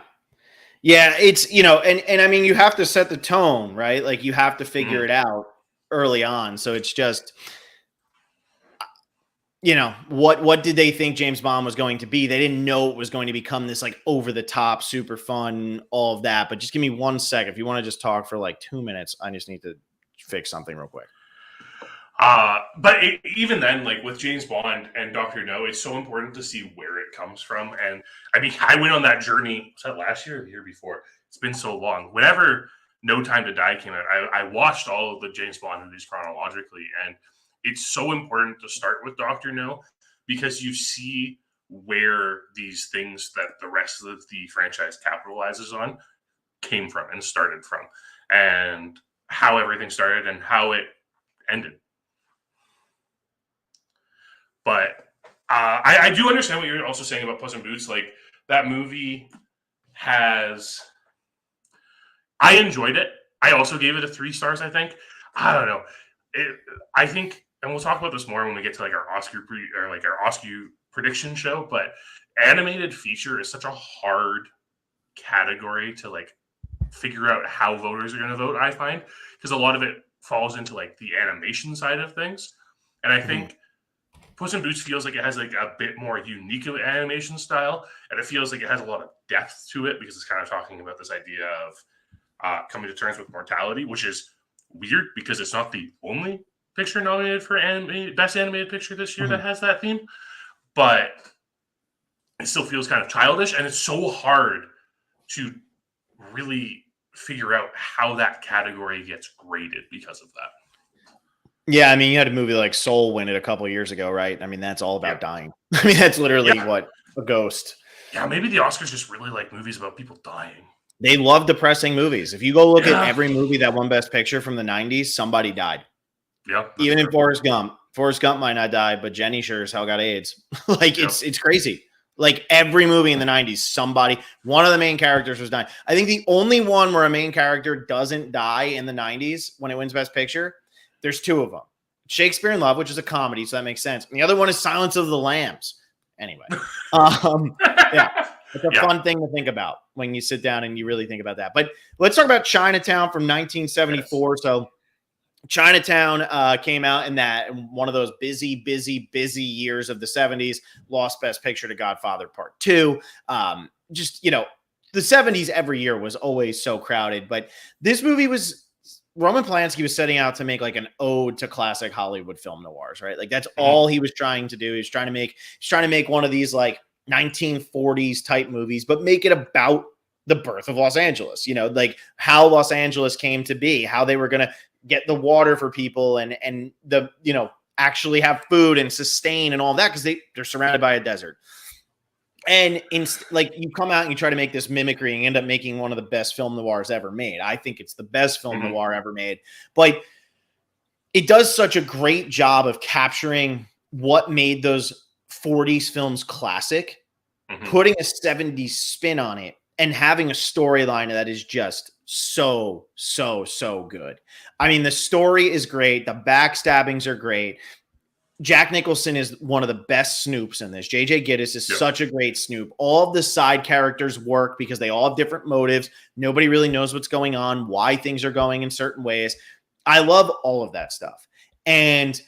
Yeah, it's, and I mean, you have to set the tone, right? Like you have to figure it out early on. So it's just, what did they think James Bond was going to be? They didn't know it was going to become this like over the top, super fun, all of that. But just give me 1 second. If you want to just talk for like 2 minutes, I just need to fix something real quick. But even then, like with James Bond and Dr. No, it's so important to see where it comes from. And I mean, I went on that journey. Was that last year or the year before? It's been so long. Whenever No Time to Die came out, I watched all of the James Bond movies chronologically. And it's so important to start with Dr. No because you see where these things that the rest of the franchise capitalizes on came from and started from, and how everything started and how it ended. But I do understand what you're also saying about Puss in Boots. Like that movie I enjoyed it. I also gave it a 3 stars. I think. I don't know. I think, and we'll talk about this more when we get to like our Oscar prediction show. But animated feature is such a hard category to like figure out how voters are going to vote. I find because a lot of it falls into like the animation side of things, and I think. Puss in Boots feels like it has like a bit more unique of an animation style, and it feels like it has a lot of depth to it because it's kind of talking about this idea of coming to terms with mortality, which is weird because it's not the only picture nominated for best animated picture this year that has that theme, but it still feels kind of childish, and it's so hard to really figure out how that category gets graded because of that. Yeah, I mean, you had a movie like Soul win it a couple of years ago, right? I mean, that's all about dying. I mean, that's literally what a ghost. Yeah, maybe the Oscars just really like movies about people dying. They love depressing movies. If you go look at every movie that won Best Picture from the 90s, somebody died. Yeah. Even in Forrest Gump. Forrest Gump might not die, but Jenny sure as hell got AIDS. Like, it's crazy. Like, every movie in the 90s, one of the main characters was dying. I think the only one where a main character doesn't die in the 90s when it wins Best Picture, there's 2 of them. Shakespeare in Love, which is a comedy, so that makes sense. And the other one is Silence of the Lambs. Anyway, it's a fun thing to think about when you sit down and you really think about that. But let's talk about Chinatown from 1974. Yes. So Chinatown came out in one of those busy years of the 70s, lost Best Picture to Godfather Part 2. The 70s every year was always so crowded. But this movie Roman Polanski was setting out to make like an ode to classic Hollywood film noirs, right? Like that's all he was trying to do. He's trying to make one of these like 1940s type movies, but make it about the birth of Los Angeles, like how Los Angeles came to be, how they were going to get the water for people and the, actually have food and sustain and all that. Cause they're surrounded by a desert. And you come out and you try to make this mimicry and end up making one of the best film noirs ever made. I think it's the best film noir ever made, but it does such a great job of capturing what made those 40s films classic, putting a 70s spin on it and having a storyline that is just so good. I mean, the story is great. The backstabbings are great. Jack Nicholson is one of the best Snoops in this. J.J. Gittes is such a great Snoop. All of the side characters work because they all have different motives. Nobody really knows what's going on, why things are going in certain ways. I love all of that stuff. And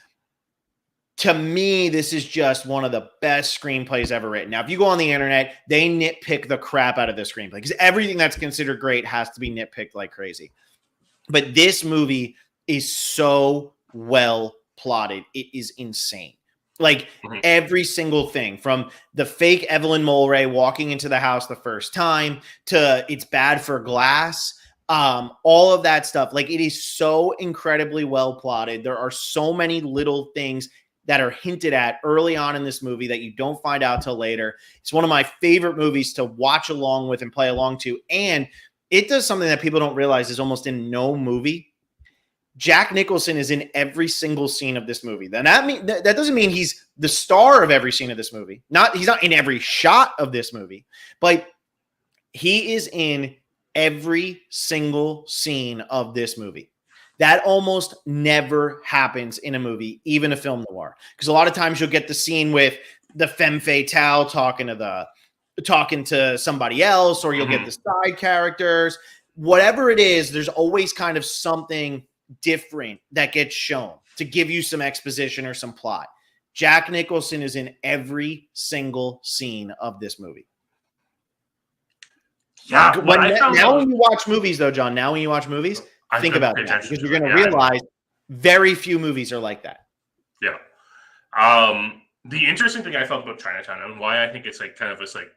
to me, this is just one of the best screenplays ever written. Now, if you go on the internet, they nitpick the crap out of the screenplay because everything that's considered great has to be nitpicked like crazy. But this movie is so well plotted. It is insane. Like every single thing, from the fake Evelyn Mulray walking into the house the first time to it's bad for glass, all of that stuff. Like, it is so incredibly well plotted. There are so many little things that are hinted at early on in this movie that you don't find out till later. It's one of my favorite movies to watch along with and play along to. And it does something that people don't realize is almost in no movie. Jack Nicholson is in every single scene of this movie. That doesn't mean he's the star of every scene of this movie. He's not in every shot of this movie, but he is in every single scene of this movie. That almost never happens in a movie, even a film noir. Because a lot of times you'll get the scene with the femme fatale talking to somebody else, or you'll get the side characters. Whatever it is, there's always kind of something different that gets shown to give you some exposition or some plot. Jack Nicholson is in every single scene of this movie. Yeah. Now when you watch movies, though, John, think about that, because you're going to realize very few movies are like that. Yeah. The interesting thing I felt about Chinatown, and why I think it's like kind of this like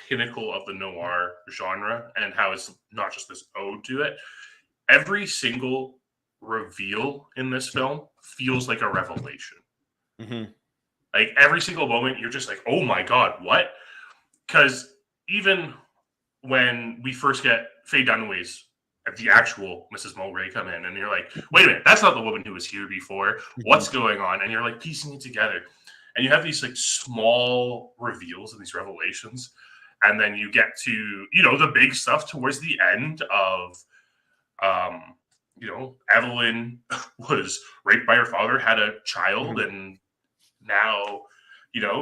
pinnacle of the noir genre, and how it's not just this ode to it. Every single reveal in this film feels like a revelation. Like every single moment, you're just like, "Oh my god, what?" Because even when we first get Faye Dunaway's the actual Mrs. Mulray come in, and you're like, wait a minute, that's not the woman who was here before. What's going on? And you're like piecing it together. And you have these like small reveals and these revelations. And then you get to, the big stuff towards the end of, Evelyn was raped by her father, had a child, and now,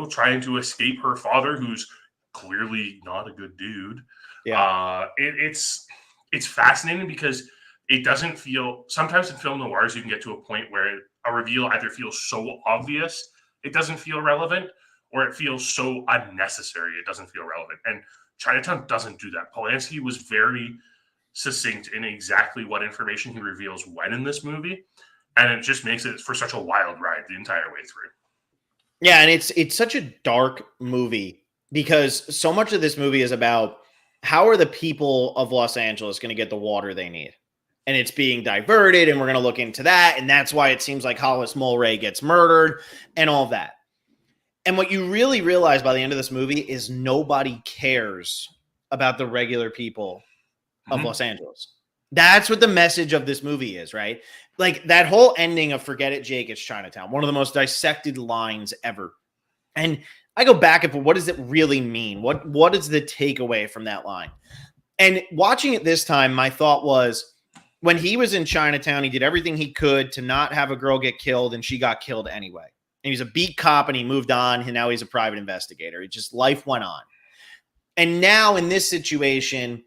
trying to escape her father, who's clearly not a good dude. Yeah. It's fascinating because it doesn't feel, sometimes in film noirs, you can get to a point where a reveal either feels so obvious, it doesn't feel relevant, or it feels so unnecessary, it doesn't feel relevant. And Chinatown doesn't do that. Polanski was very succinct in exactly what information he reveals when in this movie. And it just makes it for such a wild ride the entire way through. Yeah. And it's such a dark movie because so much of this movie is about how are the people of Los Angeles going to get the water they need? And it's being diverted, and we're going to look into that. And that's why it seems like Hollis Mulray gets murdered and all that. And what you really realize by the end of this movie is nobody cares about the regular people of Los Angeles. That's what the message of this movie is, right? Like that whole ending of Forget It, Jake, it's Chinatown, one of the most dissected lines ever. And I go back and forth, what does it really mean? What is the takeaway from that line? And watching it this time, my thought was, when he was in Chinatown, he did everything he could to not have a girl get killed, and she got killed anyway. And he's a beat cop, and he moved on, and now he's a private investigator. Life went on. And now in this situation,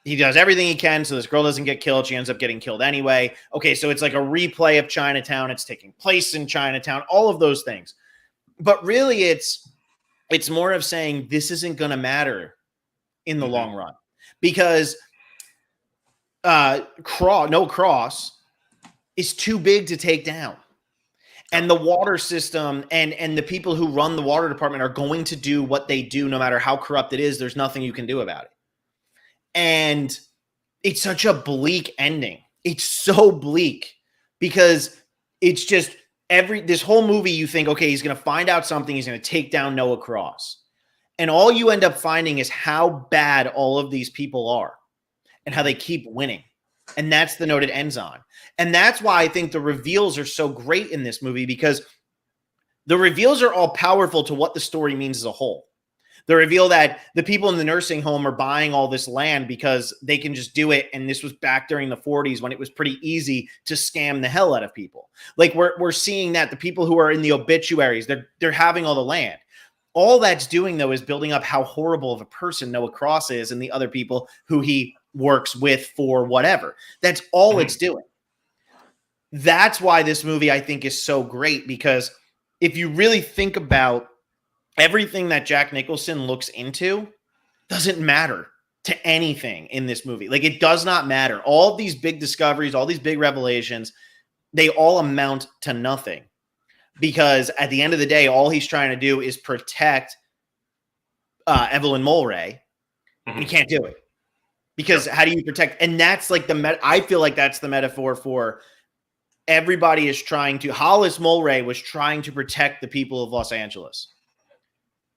he does everything he can so this girl doesn't get killed. She ends up getting killed anyway. Okay, so it's like a replay of Chinatown. It's taking place in Chinatown, all of those things. But really, it's more of saying this isn't going to matter in the long run, because No Cross is too big to take down. And the water system and the people who run the water department are going to do what they do no matter how corrupt it is. There's nothing you can do about it. And it's such a bleak ending. It's so bleak because it's just this whole movie, you think, okay, he's going to find out something. He's going to take down Noah Cross. And all you end up finding is how bad all of these people are and how they keep winning. And that's the note it ends on. And that's why I think the reveals are so great in this movie, because the reveals are all powerful to what the story means as a whole. The reveal that the people in the nursing home are buying all this land because they can just do it. And this was back during the 40s when it was pretty easy to scam the hell out of people. Like we're seeing that the people who are in the obituaries, they're having all the land. All that's doing, though, is building up how horrible of a person Noah Cross is and the other people who he works with for whatever. That's all it's doing. That's why this movie, I think, is so great, because if you really think about everything that Jack Nicholson looks into, doesn't matter to anything in this movie. Like, it does not matter. All of these big discoveries, all these big revelations, they all amount to nothing. Because at the end of the day, all he's trying to do is protect Evelyn Mulwray. And he can't do it. Because how do you protect? And that's like I feel like that's the metaphor for everybody is trying to. Hollis Mulwray was trying to protect the people of Los Angeles.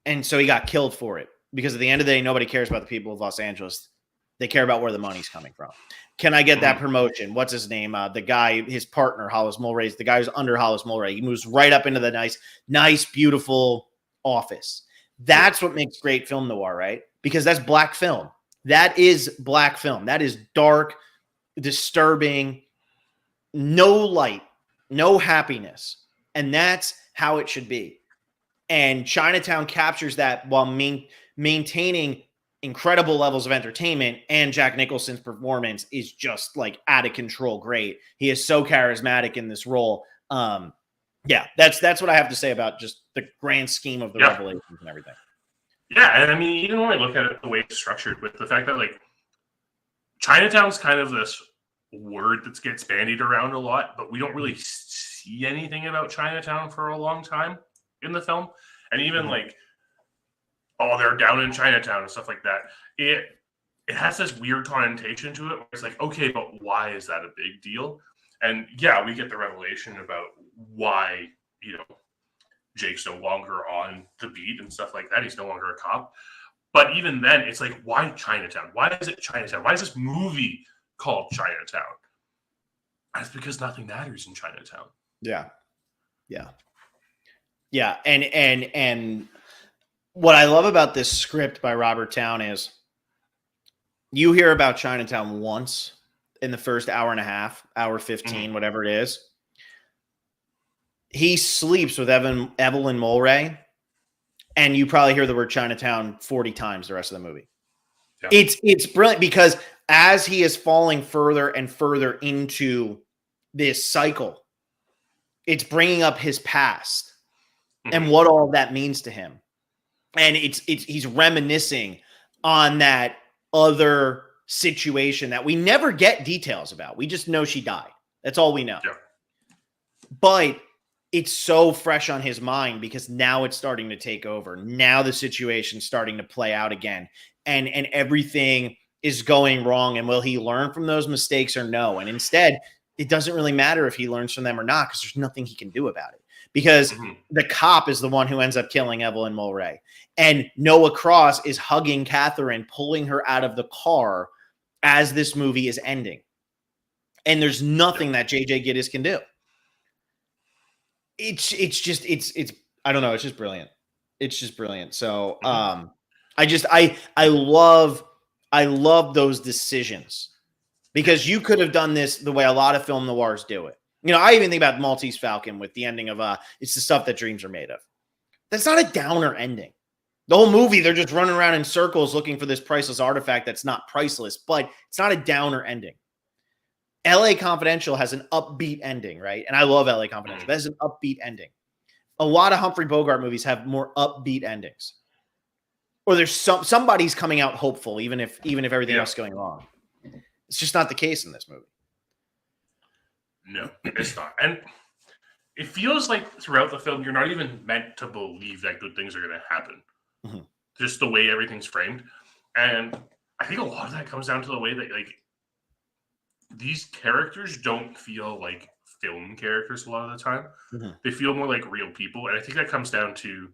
And so he got killed for it. Because at the end of the day, nobody cares about the people of Los Angeles. They care about where the money's coming from. Can I get that promotion? What's his name? The guy, his partner, Hollis Mulwray, the guy who's under Hollis Mulwray. He moves right up into the nice, beautiful office. That's what makes great film noir, right? Because that's black film. That is black film. That is dark, disturbing, no light, no happiness. And that's how it should be. And Chinatown captures that while maintaining incredible levels of entertainment, and Jack Nicholson's performance is just like out of control great. He is so charismatic in this role. Yeah, that's what I have to say about just the grand scheme of the revelations and everything. Yeah, and I mean, even when I look at it the way it's structured, with the fact that like Chinatown's kind of this word that gets bandied around a lot, but we don't really see anything about Chinatown for a long time in the film. And even like, oh, they're down in Chinatown and stuff like that. It has this weird connotation to it where it's like, okay, but why is that a big deal? And yeah, we get the revelation about why, Jake's no longer on the beat and stuff like that. He's no longer a cop. But even then, it's like, why Chinatown? Why is it Chinatown? Why is this movie called Chinatown? And it's because nothing matters in Chinatown. Yeah. And what I love about this script by Robert Towne is you hear about Chinatown once in the first hour and a half, hour 15, whatever it is. He sleeps with Evelyn Mulwray, and you probably hear the word Chinatown 40 times the rest of the movie. Yeah. It's brilliant because as he is falling further and further into this cycle, it's bringing up his past and what all that means to him. And he's reminiscing on that other situation that we never get details about. We just know she died. That's all we know. Yeah. But it's so fresh on his mind because now it's starting to take over. Now the situation's starting to play out again. And everything is going wrong. And will he learn from those mistakes or no? And instead, it doesn't really matter if he learns from them or not because there's nothing he can do about it. Because the cop is the one who ends up killing Evelyn Mulwray. And Noah Cross is hugging Catherine, pulling her out of the car as this movie is ending. And there's nothing that J.J. Gittes can do. It's I don't know. It's just brilliant. It's just brilliant. So I love those decisions because you could have done this the way a lot of film noirs do it. I even think about Maltese Falcon with the ending of it's the stuff that dreams are made of. That's not a downer ending. The whole movie, they're just running around in circles looking for this priceless artifact that's not priceless, but it's not a downer ending. LA Confidential has an upbeat ending, right? And I love LA Confidential. That is an upbeat ending. A lot of Humphrey Bogart movies have more upbeat endings. Or there's somebody's coming out hopeful, even if everything else is going wrong. It's just not the case in this movie. No, it's not. And it feels like throughout the film, you're not even meant to believe that good things are going to happen. Just the way everything's framed. And I think a lot of that comes down to the way that, like, these characters don't feel like film characters a lot of the time. They feel more like real people. And I think that comes down to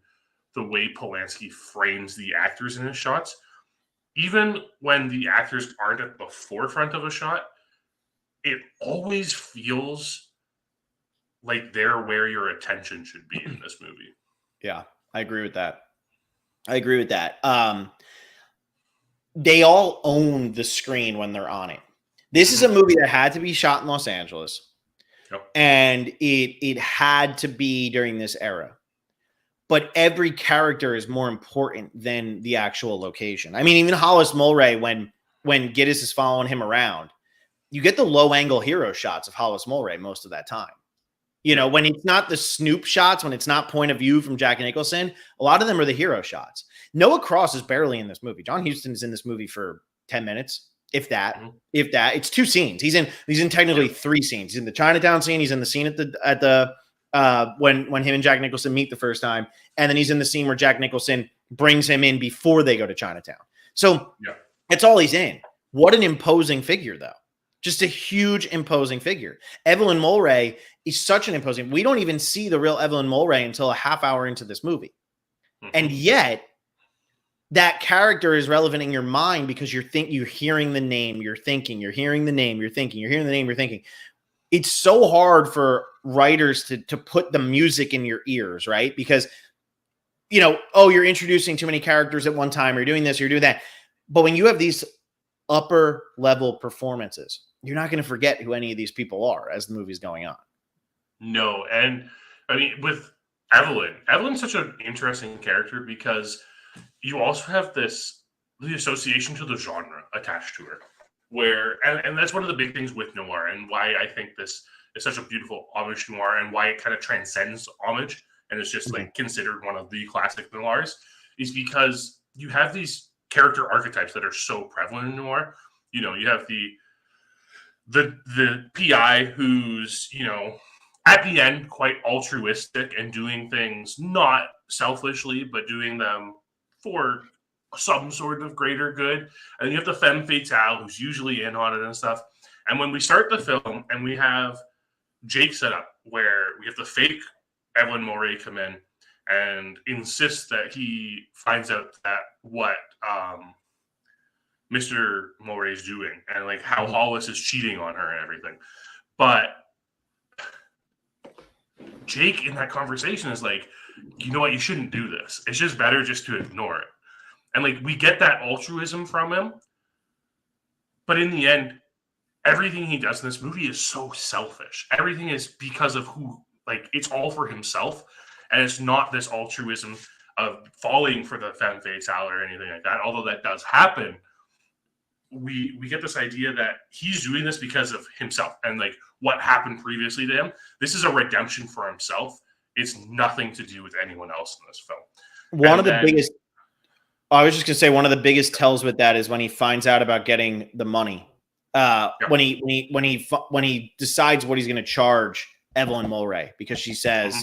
the way Polanski frames the actors in his shots. Even when the actors aren't at the forefront of a shot, it always feels like they're where your attention should be in this movie. Yeah, I agree with that. They all own the screen when they're on it. This is a movie that had to be shot in Los Angeles. Yep. And it had to be during this era. But every character is more important than the actual location. I mean, even Hollis Mulwray, when Gittes is following him around, you get the low-angle hero shots of Hollis Mulwray most of that time. When it's not the Snoop shots, when it's not point of view from Jack Nicholson, a lot of them are the hero shots. Noah Cross is barely in this movie. John Huston is in this movie for 10 minutes, if that. Mhm. If that. It's 2 scenes. He's in technically 3 scenes. He's in the Chinatown scene. He's in the scene at the when him and Jack Nicholson meet the first time, and then he's in the scene where Jack Nicholson brings him in before they go to Chinatown. So that's all he's in. What an imposing figure, though. Just a huge imposing figure. Evelyn Mulwray is such an imposing. We don't even see the real Evelyn Mulwray until a half hour into this movie. Mm-hmm. And yet that character is relevant in your mind because you're hearing the name, you're thinking, you're hearing the name, you're thinking, you're hearing the name, you're thinking. It's so hard for writers to put the music in your ears, right? Because, you're introducing too many characters at one time, or you're doing this, or you're doing that. But when you have these upper level performances, you're not going to forget who any of these people are as the movie's going on. No. And I mean, with Evelyn's such an interesting character because you also have the association to the genre attached to her, where, and that's one of the big things with noir, and why I think this is such a beautiful homage to noir, and why it kind of transcends homage and is just like considered one of the classic noirs, is because you have these character archetypes that are so prevalent in noir. You have the PI who's, at the end quite altruistic and doing things not selfishly, but doing them for some sort of greater good. And then you have the femme fatale who's usually in on it and stuff. And when we start the film and we have Jake set up where we have the fake Evelyn Mulwray come in and insist that he finds out that what Mr. Mulwray is doing and like how Hollis is cheating on her and everything. But Jake in that conversation is like, you know what, you shouldn't do this. It's just better just to ignore it. And like we get that altruism from him. But in the end, everything he does in this movie is so selfish. Everything is because of it's all for himself. And it's not this altruism of falling for the femme fatale or anything like that. Although that does happen, we get this idea that he's doing this because of himself and like what happened previously to him. This is a redemption for himself. It's nothing to do with anyone else in this film. One of the biggest tells with that is when he finds out about getting the money. When he decides what he's going to charge Evelyn Mulwray, because she says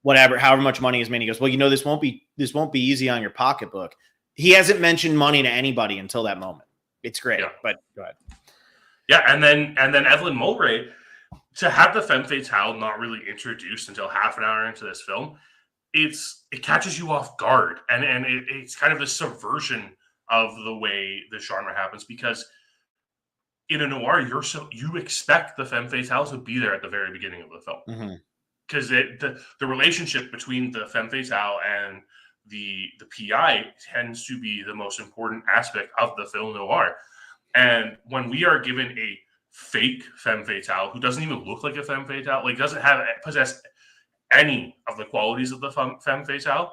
however much money is made. He goes, well, this won't be easy on your pocketbook. He hasn't mentioned money to anybody until that moment. It's great, but go ahead. Yeah, and then Evelyn Mulwray, to have the femme fatale not really introduced until half an hour into this film, it catches you off guard, and it's kind of a subversion of the way the genre happens, because in a noir you expect the femme fatale to be there at the very beginning of the film, because the relationship between the femme fatale and the PI tends to be the most important aspect of the film noir. And when we are given a fake femme fatale who doesn't even look like a femme fatale, like doesn't possess any of the qualities of the femme fatale,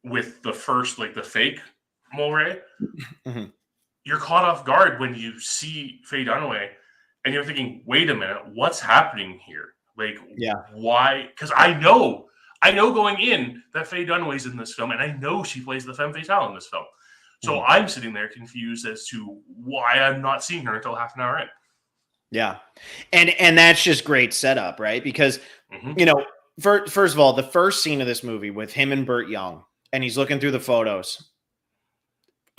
with the first, like the fake Mulwray, you're caught off guard when you see Faye Dunaway and you're thinking, wait a minute, what's happening here? Like, why? Because I know going in that Faye Dunaway's in this film, and I know she plays the femme fatale in this film. So I'm sitting there confused as to why I'm not seeing her until half an hour in. Yeah. And that's just great setup, right? Because, first of all, the first scene of this movie with him and Burt Young, and he's looking through the photos.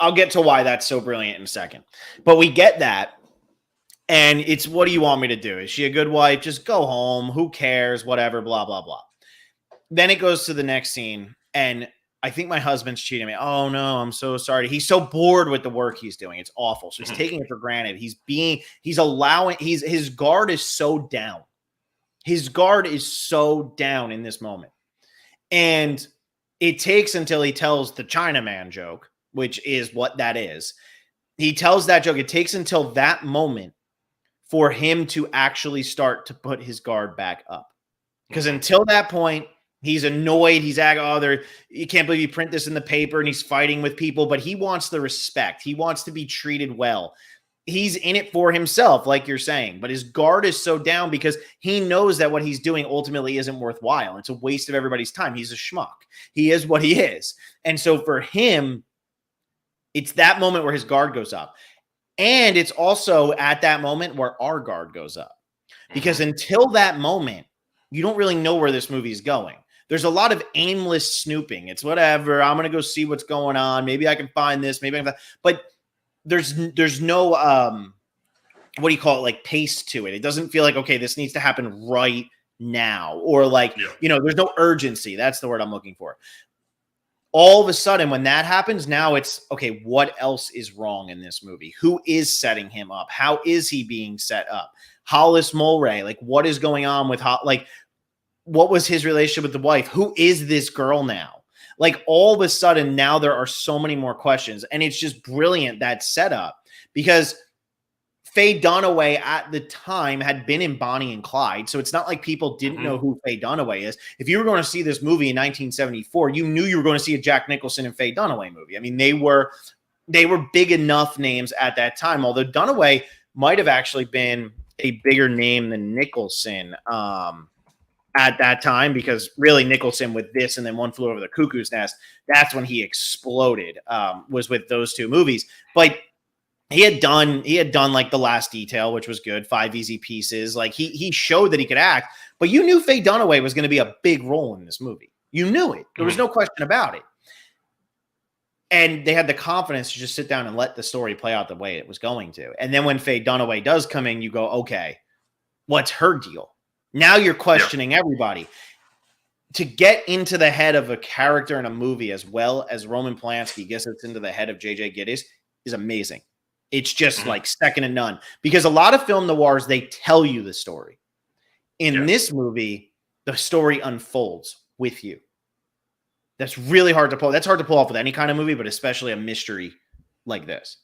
I'll get to why that's so brilliant in a second. But we get that. And it's, what do you want me to do? Is she a good wife? Just go home. Who cares? Whatever, blah, blah, blah. Then it goes to the next scene, and I think my husband's cheating me. Oh no, I'm so sorry. He's so bored with the work he's doing. It's awful. So he's taking it for granted. His guard is so down. His guard is so down in this moment. And it takes until he tells the Chinaman joke, which is what that is. He tells that joke. It takes until that moment for him to actually start to put his guard back up. Because until that point, he's annoyed. He's you can't believe you print this in the paper, and he's fighting with people, but he wants the respect. He wants to be treated well. He's in it for himself, like you're saying, but his guard is so down because he knows that what he's doing ultimately isn't worthwhile. It's a waste of everybody's time. He's a schmuck. He is what he is. And so for him, It's that moment where his guard goes up. And it's also at that moment where our guard goes up. Because until that moment, you don't really know where this movie is going. There's a lot of aimless snooping. It's whatever. I'm going to go see what's going on. Maybe I can find this. Maybe I can. But there's no what do you call it? Like pace to it. It doesn't feel like, okay, this needs to happen right now, or like, there's no urgency. That's the word I'm looking for. All of a sudden, when that happens, now it's okay. What else is wrong in this movie? Who is setting him up? How is he being set up? Hollis Mulray, like what is going on with like what was his relationship with the wife? Who is this girl now? Like all of a sudden, now there are so many more questions, and it's just brilliant, that setup, because Faye Dunaway at the time had been in Bonnie and Clyde. So it's not like people didn't know who Faye Dunaway is. If you were going to see this movie in 1974, you knew you were going to see a Jack Nicholson and Faye Dunaway movie. I mean, they were big enough names at that time, although Dunaway might have actually been a bigger name than Nicholson at that time, because really Nicholson with this and then One Flew Over the Cuckoo's Nest, that's when he exploded, was with those two movies. But he had done like The Last Detail, which was good, 5 Easy Pieces. Like he showed that he could act, but you knew Faye Dunaway was going to be a big role in this movie. You knew it. There was no question about it. And they had the confidence to just sit down and let the story play out the way it was going to. And then when Faye Dunaway does come in, you go, okay, what's her deal? Now you're questioning everybody. To get into the head of a character in a movie as well as Roman Polanski gets us into the head of J.J. Gittes is amazing. It's just like second to none, because a lot of film noirs, they tell you the story. In this movie, the story unfolds with you. That's really hard to pull. That's hard to pull off with any kind of movie, but especially a mystery like this.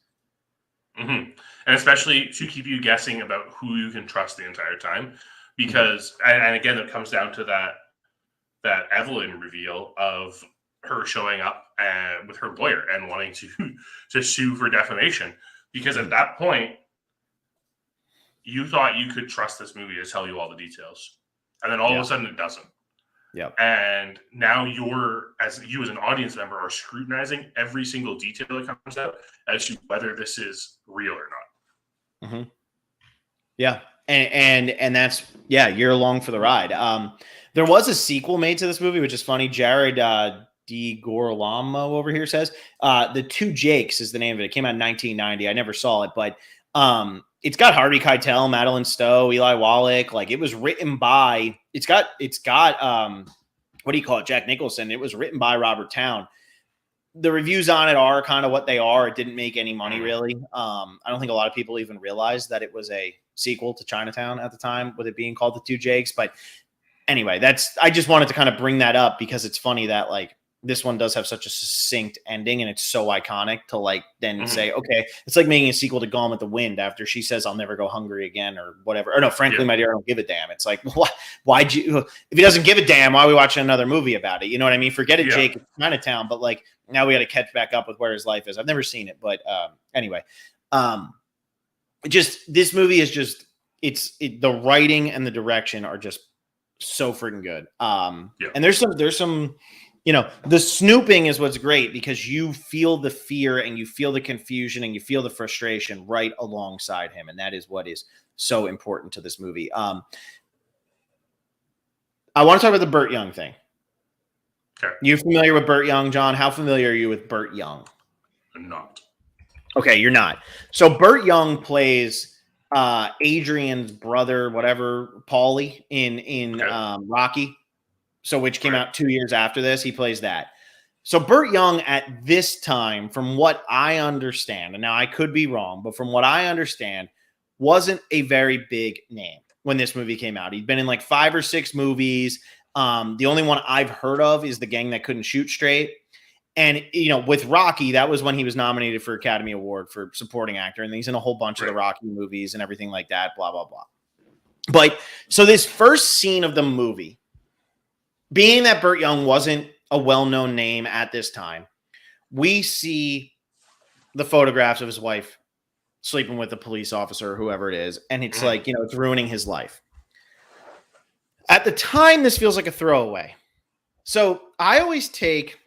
And especially to keep you guessing about who you can trust the entire time, because and again, it comes down to that Evelyn reveal of her showing up with her lawyer and wanting to sue for defamation. Because at that point, you thought you could trust this movie to tell you all the details. And then all of a sudden it doesn't. Yeah. And now as an audience member are scrutinizing every single detail that comes out as to whether this is real or not. Yeah. And that's, you're along for the ride. There was a sequel made to this movie, which is funny. Jared DiGorlamo over here says The Two Jakes is the name of it. It came out in 1990. I never saw it, but it's got Harvey Keitel, Madeline Stowe, Eli Wallach. Like it was written by. It's got what do you call it? Jack Nicholson. It was written by Robert Towne. The reviews on it are kind of what they are. It didn't make any money really. I don't think a lot of people even realized that it was a sequel to Chinatown at the time, with it being called The Two Jakes. But anyway, I just wanted to kind of bring that up because it's funny that like this one does have such a succinct ending, and it's so iconic to like then say, okay, it's like making a sequel to Gone with the Wind after she says, I'll never go hungry again or whatever. Or no, frankly, my dear, I don't give a damn. It's like, why'd you, if he doesn't give a damn, why are we watching another movie about it? You know what I mean? Forget it, Jake, it's Chinatown, but like now we got to catch back up with where his life is. I've never seen it, but anyway, just this movie is just, the writing and the direction are just so freaking good. And there's some, the snooping is what's great, because you feel the fear and you feel the confusion and you feel the frustration right alongside him. And that is what is so important to this movie. I want to talk about the Burt Young thing. Okay. You familiar with Burt Young, John? How familiar are you with Burt Young? I'm not. Okay, you're not. So Burt Young plays Adrian's brother, whatever, Paulie in Rocky. So which came out 2 years after this. He plays that. So Burt Young at this time, from what I understand, and now I could be wrong, but from what I understand, wasn't a very big name when this movie came out. He'd been in like 5 or 6 movies. The only one I've heard of is The Gang That Couldn't Shoot Straight. And, with Rocky, that was when he was nominated for Academy Award for supporting actor. And he's in a whole bunch of the Rocky movies and everything like that, blah, blah, blah. But so this first scene of the movie, being that Burt Young wasn't a well-known name at this time, we see the photographs of his wife sleeping with a police officer or whoever it is. And it's like, it's ruining his life. At the time, this feels like a throwaway. So I always take,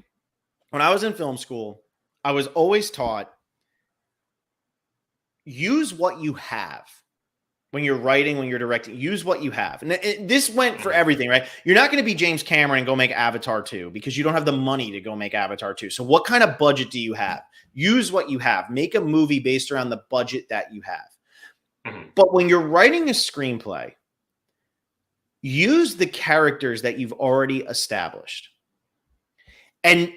when I was in film school, I was always taught, use what you have. When you're writing, when you're directing, use what you have. And this went for everything, right? You're not going to be James Cameron and go make Avatar 2 because you don't have the money to go make Avatar 2. So what kind of budget do you have? Use what you have. Make a movie based around the budget that you have. But when you're writing a screenplay, use the characters that you've already established. And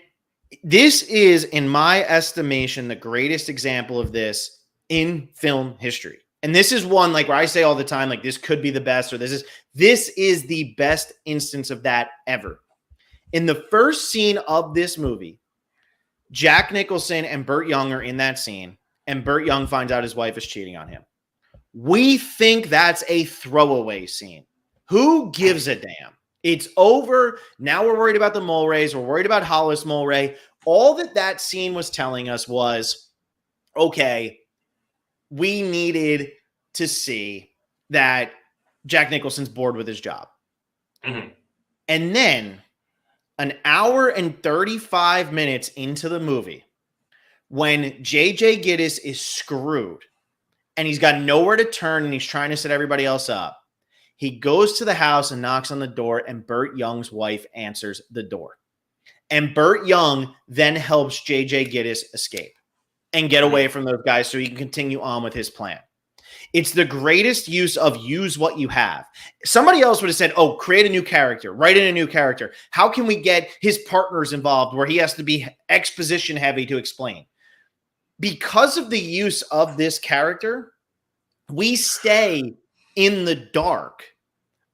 this is, in my estimation, the greatest example of this in film history. And this is one like where I say all the time, like this could be the best, or this is the best instance of that ever. In the first scene of this movie, Jack Nicholson and Burt Young are in that scene, and Burt Young finds out his wife is cheating on him. We think that's a throwaway scene. Who gives a damn? It's over. Now we're worried about the Mulrays. We're worried about Hollis Mulray. All that scene was telling us was, okay, we needed to see that Jack Nicholson's bored with his job. And then an hour and 35 minutes into the movie, when J.J. Gittes is screwed and he's got nowhere to turn and he's trying to set everybody else up, he goes to the house and knocks on the door, and Burt Young's wife answers the door. And Burt Young then helps J.J. Gittes escape and get away from those guys so he can continue on with his plan. It's the greatest use of use what you have. Somebody else would have said, oh, create a new character, write in a new character. How can we get his partners involved where he has to be exposition heavy to explain? Because of the use of this character, we stay in the dark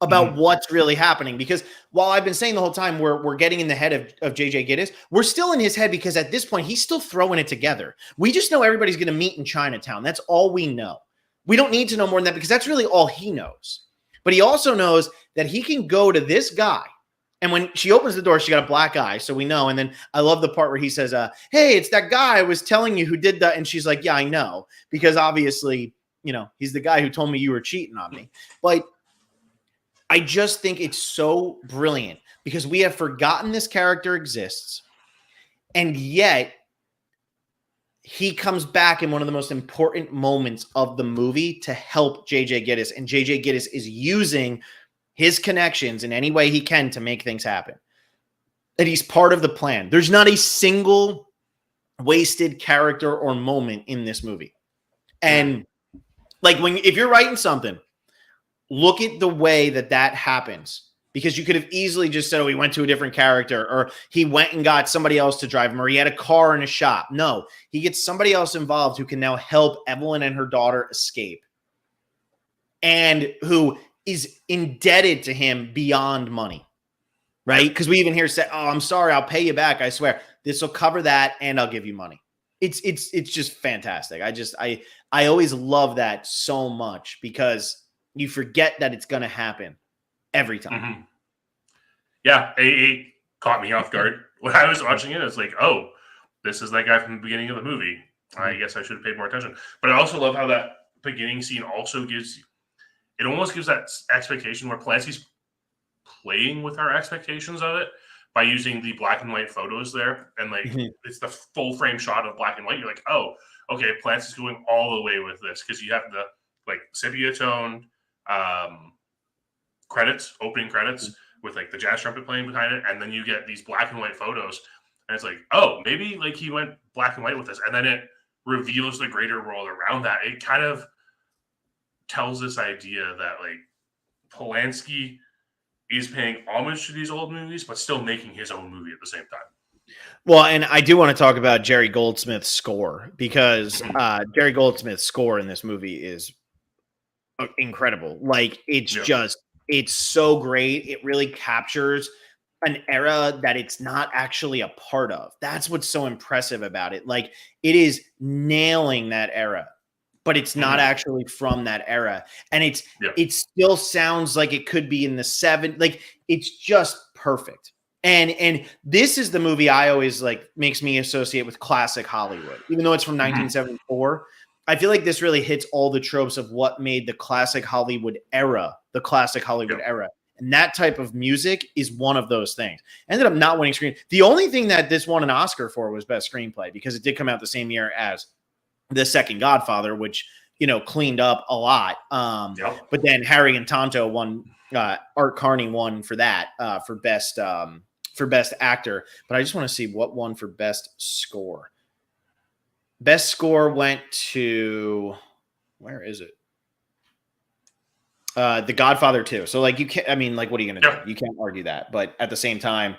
about what's really happening. Because while I've been saying the whole time we're getting in the head of J.J. Gittes, we're still in his head because at this point, he's still throwing it together. We just know everybody's going to meet in Chinatown. That's all we know. We don't need to know more than that because that's really all he knows. But he also knows that he can go to this guy. And when she opens the door, she got a black eye. So we know. And then I love the part where he says, hey, it's that guy I was telling you who did that. And she's like, yeah, I know. Because obviously, you know, he's the guy who told me you were cheating on me. But I just think it's so brilliant because we have forgotten this character exists. And yet he comes back in one of the most important moments of the movie to help J.J. Gittes. And J.J. Gittes is using his connections in any way he can to make things happen. And he's part of the plan. There's not a single wasted character or moment in this movie. And like if you're writing something, look at the way that happens. Because you could have easily just said, oh, he went to a different character, or he went and got somebody else to drive him, or he had a car in a shop. No, he gets somebody else involved who can now help Evelyn and her daughter escape. And who is indebted to him beyond money, right? Because we even hear say, oh, I'm sorry, I'll pay you back. I swear this will cover that and I'll give you money. It's just fantastic. I always love that so much because you forget that it's going to happen every time. Yeah, it caught me off guard. When I was watching it, it's like, oh, this is that guy from the beginning of the movie. I guess I should have paid more attention. But I also love how that beginning scene also gives, it almost gives that expectation where Polanski's playing with our expectations of it by using the black and white photos there. And like, it's the full frame shot of black and white. You're like, oh, okay, Polanski's going all the way with this because you have the like sepia tone opening credits with like the jazz trumpet playing behind it, and then you get these black and white photos, and it's like, oh, maybe like he went black and white with this, and then it reveals the greater world around that. It kind of tells this idea that like Polanski is paying homage to these old movies, but still making his own movie at the same time. Well, and I do want to talk about Jerry Goldsmith's score because Jerry Goldsmith's score in this movie is incredible. Like it's so great. It really captures an era that it's not actually a part of. That's what's so impressive about it. Like it is nailing that era, but it's not actually from that era. And it still sounds like it could be in the 70s. Like it's just perfect. And this is the movie I always like makes me associate with classic Hollywood, even though it's from 1974. I feel like this really hits all the tropes of what made the classic Hollywood era, the classic Hollywood era. And that type of music is one of those things. Ended up not winning screen. The only thing that this won an Oscar for was best screenplay, because it did come out the same year as the second Godfather, which, cleaned up a lot. But then Harry and Tonto won, Art Carney won for that, for best actor. But I just want to see what won for best score. Best score went to, where is it? The Godfather 2. So like, you can't, what are you going to do? You can't argue that. But at the same time,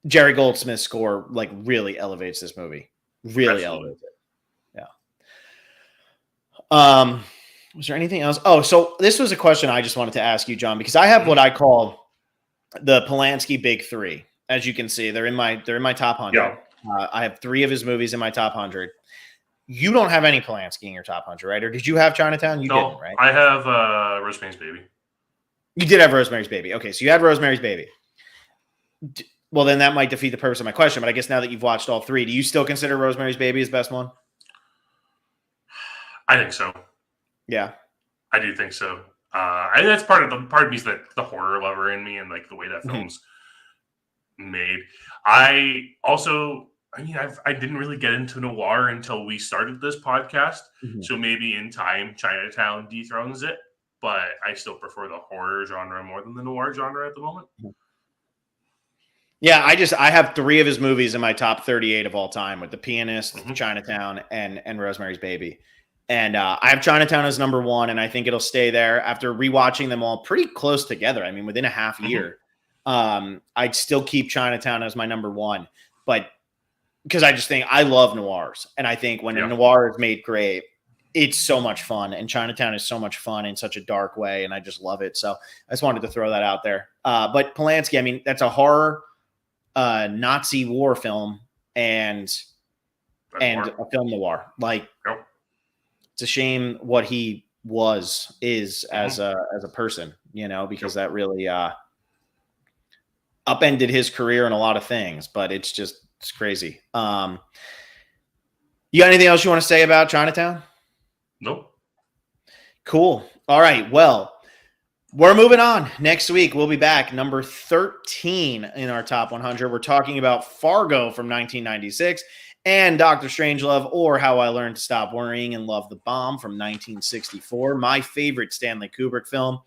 Jerry Goldsmith's score like really elevates this movie. Really elevates it. Yeah. Was there anything else? Oh, so this was a question I just wanted to ask you, John, because I have what I call the Polanski Big Three. As you can see, they're in my top 100. Yeah. I have 3 of his movies in my top 100. You don't have any Polanski in your top 100, right? Or did you have Chinatown? You didn't, right? I have Rosemary's Baby. You did have Rosemary's Baby. Okay, so you had Rosemary's Baby. Well, then that might defeat the purpose of my question. But I guess now that you've watched all 3, do you still consider Rosemary's Baby his best one? I think so. Yeah, I do think so. And that's part of me is that the horror lover in me and like the way that film's made. I also, I didn't really get into noir until we started this podcast. So maybe in time, Chinatown dethrones it. But I still prefer the horror genre more than the noir genre at the moment. Yeah, I have 3 of his movies in my top 38 of all time, with The Pianist, Chinatown, and Rosemary's Baby. And I have Chinatown as number 1, and I think it'll stay there after rewatching them all pretty close together. Within a half year, I'd still keep Chinatown as my number 1, but because I just think I love noirs, and I think when a noir is made great, it's so much fun, and Chinatown is so much fun in such a dark way, and I just love it. So I just wanted to throw that out there. But Polanski, that's a horror, Nazi war film, and a film noir. Like, it's a shame what he is as a person, because that really upended his career in a lot of things. But it's crazy. You got anything else you want to say about Chinatown? Nope. Cool. All right. Well, we're moving on. Next week, we'll be back. Number 13 in our top 100. We're talking about Fargo from 1996 and Dr. Strangelove, or How I Learned to Stop Worrying and Love the Bomb from 1964. My favorite Stanley Kubrick film.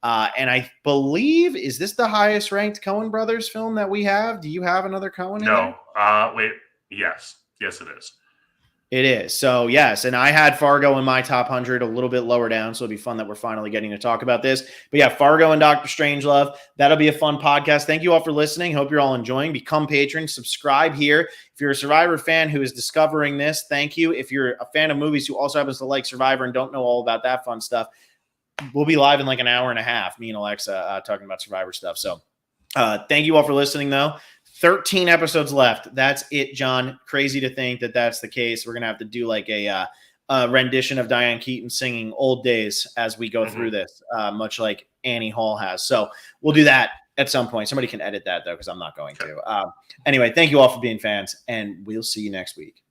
And I believe, is this the highest ranked Coen Brothers film that we have? Do you have another Coen? No. Wait. Yes. Yes, it is. It is. So, yes. And I had Fargo in my top 100, a little bit lower down. So it'll be fun that we're finally getting to talk about this. But yeah, Fargo and Dr. Strangelove. That'll be a fun podcast. Thank you all for listening. Hope you're all enjoying. Become patrons. Subscribe here. If you're a Survivor fan who is discovering this, thank you. If you're a fan of movies who also happens to like Survivor and don't know all about that fun stuff, we'll be live in like an hour and a half, me and Alexa, talking about Survivor stuff. So thank you all for listening, though. 13 episodes left. That's it, John. Crazy to think that that's the case. We're going to have to do like a rendition of Diane Keaton singing Old Days as we go through this, much like Annie Hall has. So we'll do that at some point. Somebody can edit that, though, because I'm not going to. Anyway, thank you all for being fans, and we'll see you next week.